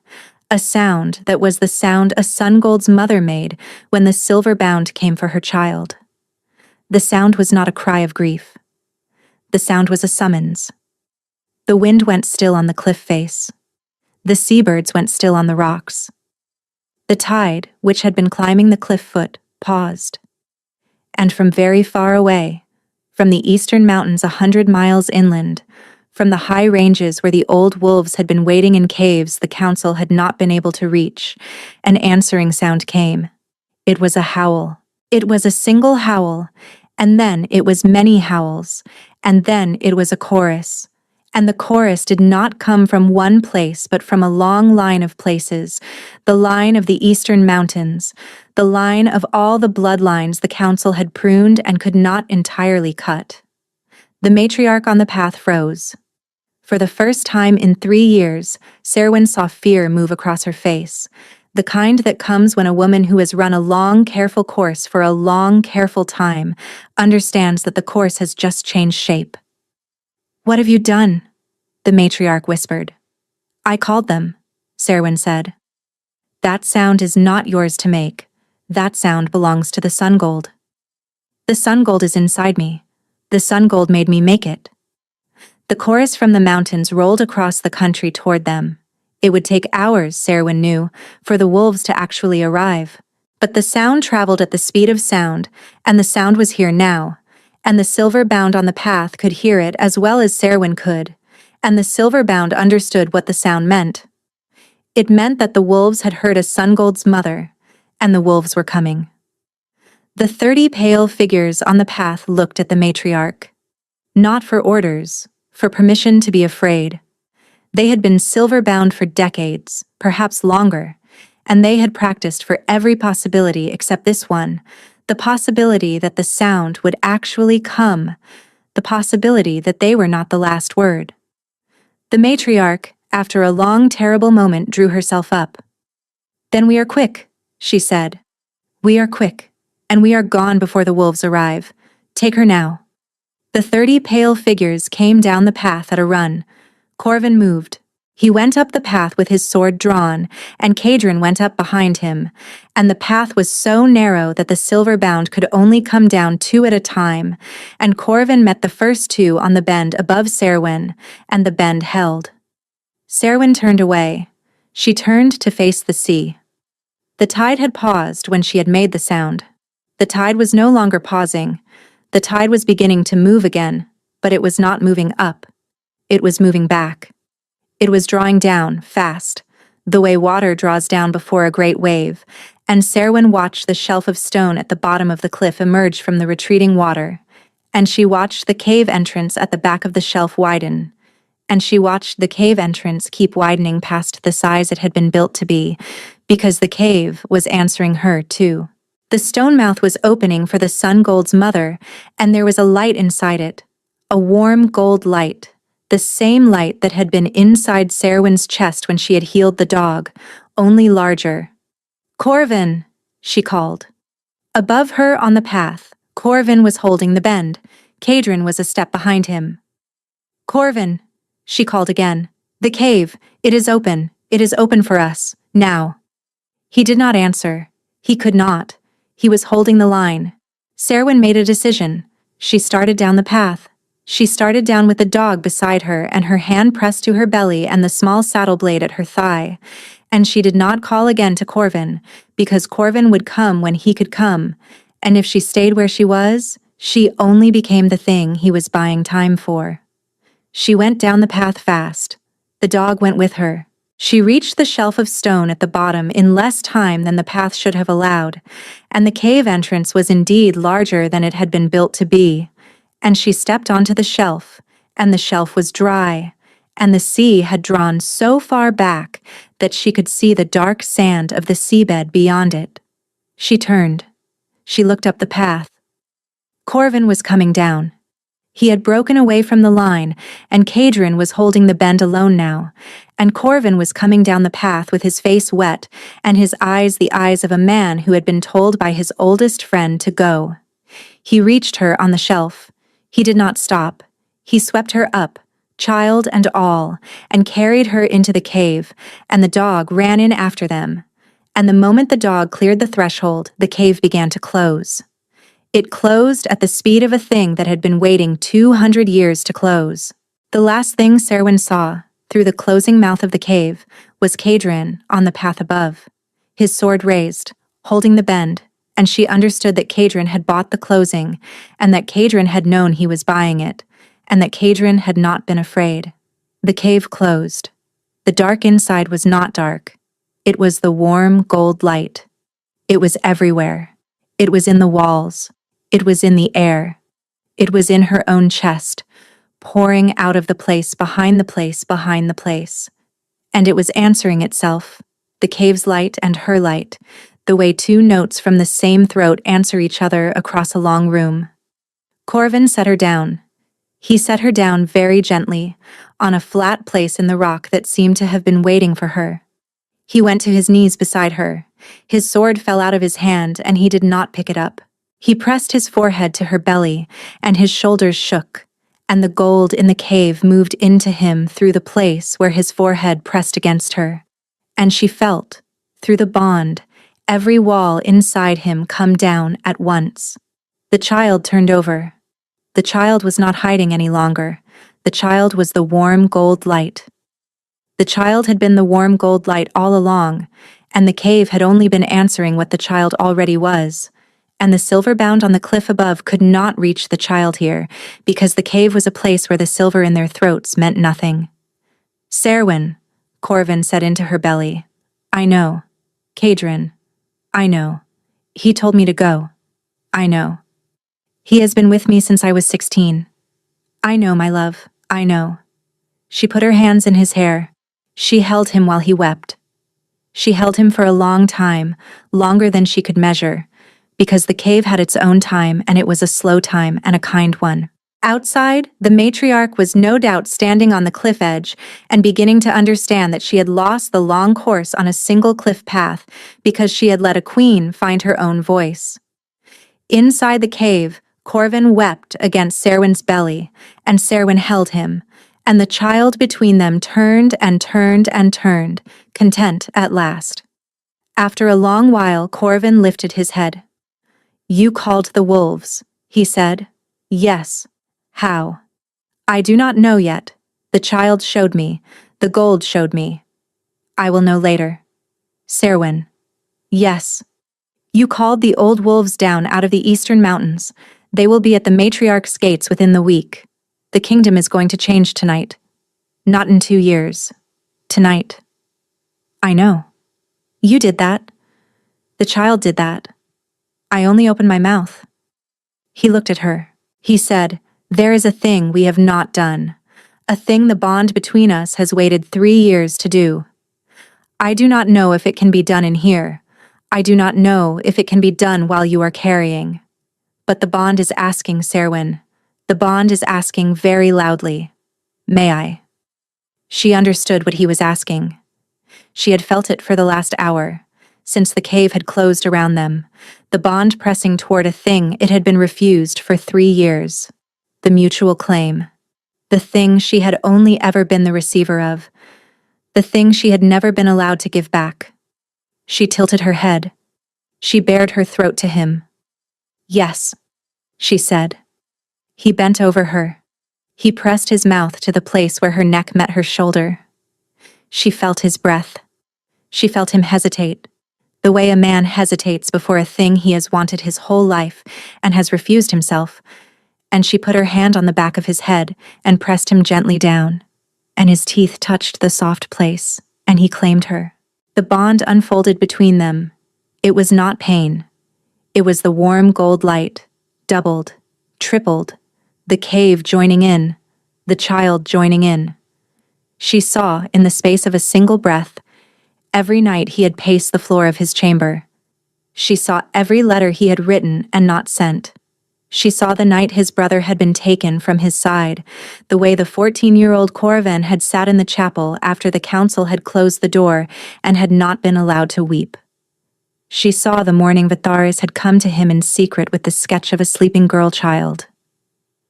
A sound that was the sound a Sungold's mother made when the silver bound came for her child. The sound was not a cry of grief. The sound was a summons. The wind went still on the cliff face. The seabirds went still on the rocks. The tide, which had been climbing the cliff foot, paused. And from very far away, from the eastern mountains 100 miles inland, from the high ranges where the old wolves had been waiting in caves the council had not been able to reach, an answering sound came. It was a howl. It was a single howl, and then it was many howls, and then it was a chorus. And the chorus did not come from one place but from a long line of places, the line of the eastern mountains, the line of all the bloodlines the council had pruned and could not entirely cut. The matriarch on the path froze. For the first time in 3 years, Serwyn saw fear move across her face, the kind that comes when a woman who has run a long, careful course for a long, careful time understands that the course has just changed shape. "What have you done?" the matriarch whispered. "I called them," Serwyn said. "That sound is not yours to make. That sound belongs to the Sungold. The Sungold is inside me. The Sungold made me make it." The chorus from the mountains rolled across the country toward them. It would take hours, Serwyn knew, for the wolves to actually arrive. But the sound traveled at the speed of sound, and the sound was here now, and the silver bound on the path could hear it as well as Serwyn could, and the silver bound understood what the sound meant. It meant that the wolves had heard a Sungold's mother, and the wolves were coming. The 30 pale figures on the path looked at the matriarch. Not for orders, for permission to be afraid. They had been silver-bound for decades, perhaps longer, and they had practiced for every possibility except this one, the possibility that the sound would actually come, the possibility that they were not the last word. The matriarch, after a long terrible moment, drew herself up. "Then we are quick," she said. "We are quick, and we are gone before the wolves arrive. Take her now." The 30 pale figures came down the path at a run. Corvin moved. He went up the path with his sword drawn, and Cadron went up behind him, and the path was so narrow that the silver-bound could only come down 2 at a time, and Corvin met the first 2 on the bend above Serwyn, and the bend held. Serwyn turned away. She turned to face the sea. The tide had paused when she had made the sound. The tide was no longer pausing. The tide was beginning to move again, but it was not moving up. It was moving back. It was drawing down, fast, the way water draws down before a great wave, and Serwyn watched the shelf of stone at the bottom of the cliff emerge from the retreating water, and she watched the cave entrance at the back of the shelf widen, and she watched the cave entrance keep widening past the size it had been built to be, because the cave was answering her too. The stone mouth was opening for the sun gold's mother, and there was a light inside it, a warm gold light, the same light that had been inside Serwyn's chest when she had healed the dog, only larger. "Corvin!" she called. Above her on the path, Corvin was holding the bend. Cadron was a step behind him. "Corvin!" she called again. "The cave, it is open for us, now." He did not answer. He could not. He was holding the line. Serwyn made a decision. She started down the path. She started down with the dog beside her and her hand pressed to her belly and the small saddle blade at her thigh. And she did not call again to Corvin, because Corvin would come when he could come, and if she stayed where she was, she only became the thing he was buying time for. She went down the path fast. The dog went with her. She reached the shelf of stone at the bottom in less time than the path should have allowed, and the cave entrance was indeed larger than it had been built to be. And she stepped onto the shelf, and the shelf was dry, and the sea had drawn so far back that she could see the dark sand of the seabed beyond it. She turned. She looked up the path. Corvin was coming down. He had broken away from the line, and Cadron was holding the bend alone now, and Corvin was coming down the path with his face wet, and his eyes the eyes of a man who had been told by his oldest friend to go. He reached her on the shelf. He did not stop. He swept her up, child and all, and carried her into the cave, and the dog ran in after them. And the moment the dog cleared the threshold, the cave began to close. It closed at the speed of a thing that had been waiting 200 years to close. The last thing Serwyn saw, through the closing mouth of the cave, was Cadron on the path above, his sword raised, holding the bend, and she understood that Cadron had bought the closing, and that Cadron had known he was buying it, and that Cadron had not been afraid. The cave closed. The dark inside was not dark. It was the warm gold light. It was everywhere. It was in the walls. It was in the air. It was in her own chest, pouring out of the place behind the place behind the place. And it was answering itself, the cave's light and her light, the way 2 notes from the same throat answer each other across a long room. Corvin set her down. He set her down very gently, on a flat place in the rock that seemed to have been waiting for her. He went to his knees beside her. His sword fell out of his hand, and he did not pick it up. He pressed his forehead to her belly, and his shoulders shook, and the gold in the cave moved into him through the place where his forehead pressed against her. And she felt, through the bond, every wall inside him come down at once. The child turned over. The child was not hiding any longer. The child was the warm gold light. The child had been the warm gold light all along, and the cave had only been answering what the child already was. And the silver bound on the cliff above could not reach the child here, because the cave was a place where the silver in their throats meant nothing. "Serwyn," Corvin said into her belly. "I know. Cadron. I know. He told me to go. I know. He has been with me since I was 16. I know, my love, I know." She put her hands in his hair. She held him while he wept. She held him for a long time, longer than she could measure, because the cave had its own time, and it was a slow time and a kind one. Outside, the matriarch was no doubt standing on the cliff edge and beginning to understand that she had lost the long course on a single cliff path because she had let a queen find her own voice. Inside the cave, Corvin wept against Serwyn's belly, and Serwyn held him, and the child between them turned and turned and turned, content at last. After a long while, Corvin lifted his head. "You called the wolves," he said. "Yes. How?" "I do not know yet. The child showed me. The gold showed me. I will know later." Serwyn. "Yes. You called the old wolves down out of the eastern mountains. They will be at the matriarch's gates within the week. The kingdom is going to change tonight. Not in 2 years. Tonight." "I know. You did that. The child did that. I only opened my mouth." He looked at her. He said, "There is a thing we have not done. A thing the bond between us has waited 3 years to do. I do not know if it can be done in here. I do not know if it can be done while you are carrying. But the bond is asking, Serwyn. The bond is asking very loudly. May I?" She understood what he was asking. She had felt it for the last hour, since the cave had closed around them, the bond pressing toward a thing it had been refused for 3 years. The mutual claim. The thing she had only ever been the receiver of. The thing she had never been allowed to give back. She tilted her head. She bared her throat to him. "Yes," she said. He bent over her. He pressed his mouth to the place where her neck met her shoulder. She felt his breath. She felt him hesitate, the way a man hesitates before a thing he has wanted his whole life and has refused himself, and she put her hand on the back of his head and pressed him gently down, and his teeth touched the soft place, and he claimed her. The bond unfolded between them. It was not pain. It was the warm gold light, doubled, tripled, the cave joining in, the child joining in. She saw, in the space of a single breath, every night he had paced the floor of his chamber. She saw every letter he had written and not sent. She saw the night his brother had been taken from his side, the way the 14-year-old Corvin had sat in the chapel after the council had closed the door and had not been allowed to weep. She saw the morning Vitharis had come to him in secret with the sketch of a sleeping girl child.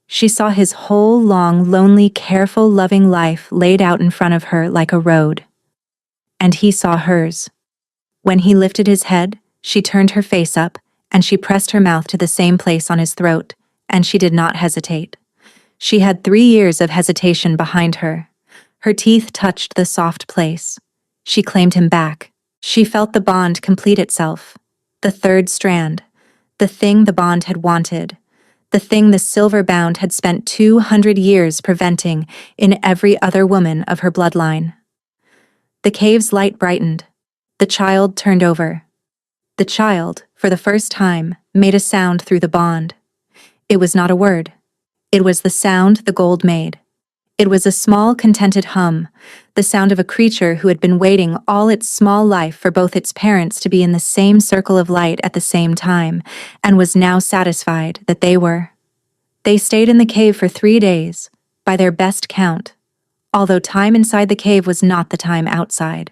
She saw his whole long, lonely, careful, loving life laid out in front of her like a road. And he saw hers. When he lifted his head, she turned her face up, and she pressed her mouth to the same place on his throat, and she did not hesitate. She had 3 years of hesitation behind her. Her teeth touched the soft place. She claimed him back. She felt the bond complete itself. The third strand. The thing the bond had wanted. The thing the silver bound had spent 200 years preventing in every other woman of her bloodline. The cave's light brightened. The child turned over. The child, for the first time, made a sound through the bond. It was not a word. It was the sound the gold made. It was a small, contented hum, the sound of a creature who had been waiting all its small life for both its parents to be in the same circle of light at the same time, and was now satisfied that they were. They stayed in the cave for 3 days, by their best count, although time inside the cave was not the time outside.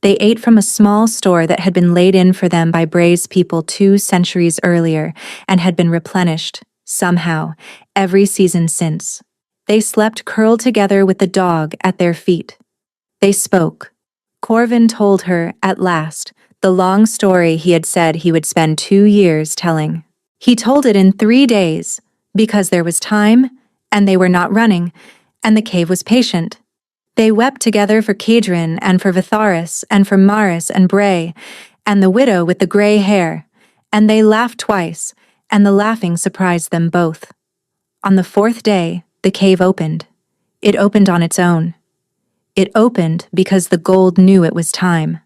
They ate from a small store that had been laid in for them by Bray's people 2 centuries earlier and had been replenished, somehow, every season since. They slept curled together with the dog at their feet. They spoke. Corvin told her, at last, the long story he had said he would spend 2 years telling. He told it in 3 days, because there was time, and they were not running, and the cave was patient. They wept together for Kedron and for Vitharis and for Maris and Bray, and the widow with the gray hair, and they laughed twice, and the laughing surprised them both. On the 4th day, the cave opened. It opened on its own. It opened because the gold knew it was time.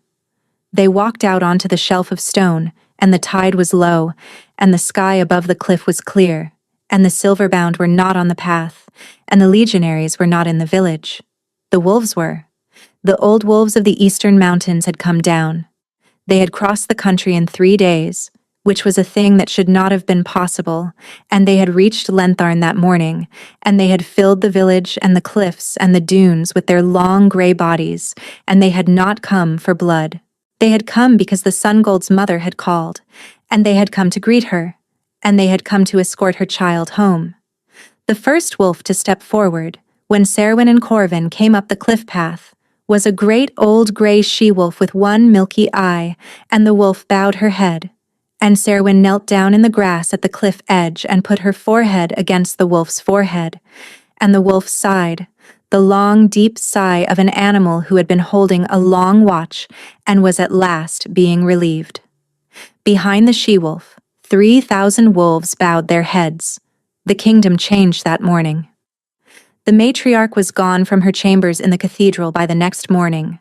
They walked out onto the shelf of stone, and the tide was low, and the sky above the cliff was clear, and the silver-bound were not on the path, and the legionaries were not in the village. The wolves were. The old wolves of the eastern mountains had come down. They had crossed the country in 3 days, which was a thing that should not have been possible, and they had reached Lentharn that morning, and they had filled the village and the cliffs and the dunes with their long grey bodies, and they had not come for blood. They had come because the Sungold's mother had called, and they had come to greet her, and they had come to escort her child home. The first wolf to step forward, when Serwyn and Corvin came up the cliff path, was a great old grey she-wolf with one milky eye, and the wolf bowed her head. And Serwyn knelt down in the grass at the cliff edge and put her forehead against the wolf's forehead. And the wolf sighed, the long, deep sigh of an animal who had been holding a long watch and was at last being relieved. Behind the she-wolf, 3,000 wolves bowed their heads. The kingdom changed that morning. The matriarch was gone from her chambers in the cathedral by the next morning.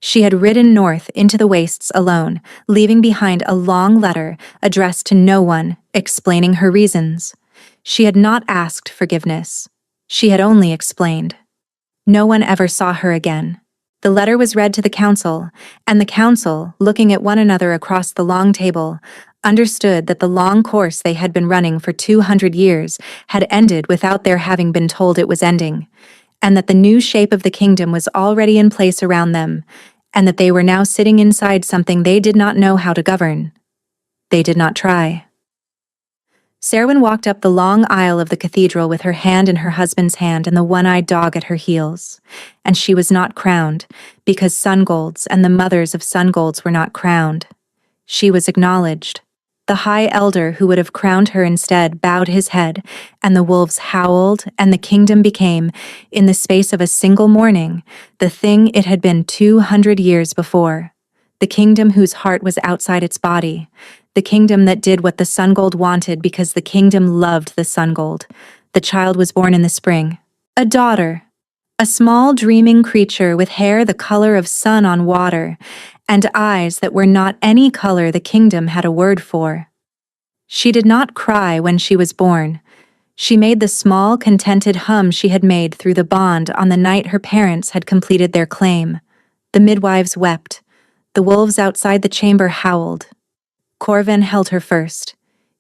She had ridden north into the wastes alone, leaving behind a long letter addressed to no one, explaining her reasons. She had not asked forgiveness. She had only explained. No one ever saw her again. The letter was read to the council, and the council, looking at one another across the long table, understood that the long course they had been running for 200 years had ended without their having been told it was ending, and that the new shape of the kingdom was already in place around them, and that they were now sitting inside something they did not know how to govern. They did not try. Serwyn walked up the long aisle of the cathedral with her hand in her husband's hand and the one-eyed dog at her heels. And she was not crowned, because Sungolds and the mothers of Sungolds were not crowned. She was acknowledged. The high elder who would have crowned her instead bowed his head, and the wolves howled, and the kingdom became, in the space of a single morning, the thing it had been 200 years before. The kingdom whose heart was outside its body. The kingdom that did what the Sungold wanted because the kingdom loved the Sungold. The child was born in the spring. A daughter. A small dreaming creature with hair the color of sun on water, and eyes that were not any color the kingdom had a word for. She did not cry when she was born. She made the small, contented hum she had made through the bond on the night her parents had completed their claim. The midwives wept. The wolves outside the chamber howled. Corvin held her first.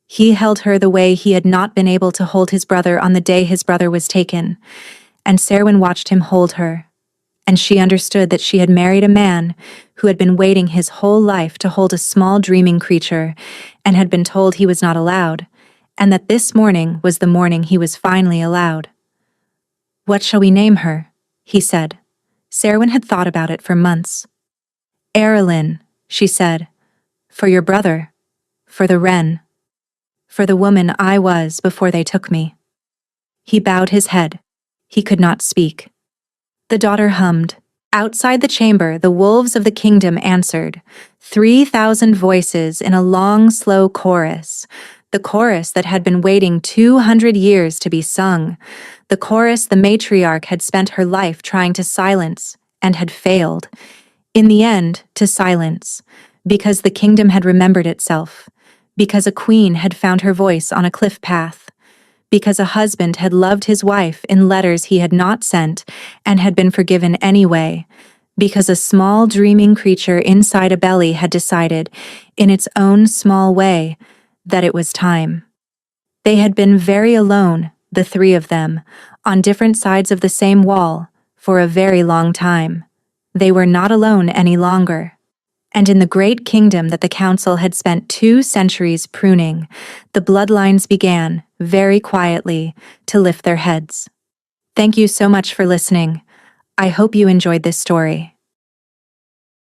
He held her the way he had not been able to hold his brother on the day his brother was taken, and Serwyn watched him hold her. And she understood that she had married a man who had been waiting his whole life to hold a small dreaming creature and had been told he was not allowed, and that this morning was the morning he was finally allowed. "What shall we name her?" he said. Serwyn had thought about it for months. "Erilyn," she said, "for your brother, for the wren, for the woman I was before they took me." He bowed his head. He could not speak. The daughter hummed. Outside the chamber, the wolves of the kingdom answered, 3,000 voices in a long, slow chorus, the chorus that had been waiting 200 years to be sung, the chorus the matriarch had spent her life trying to silence and had failed. In the end, to silence, because the kingdom had remembered itself, because a queen had found her voice on a cliff path, because a husband had loved his wife in letters he had not sent and had been forgiven anyway, because a small dreaming creature inside a belly had decided, in its own small way, that it was time. They had been very alone, the three of them, on different sides of the same wall, for a very long time. They were not alone any longer. And in the great kingdom that the council had spent 2 centuries pruning, the bloodlines began, very quietly, to lift their heads. Thank you so much for listening. I hope you enjoyed this story.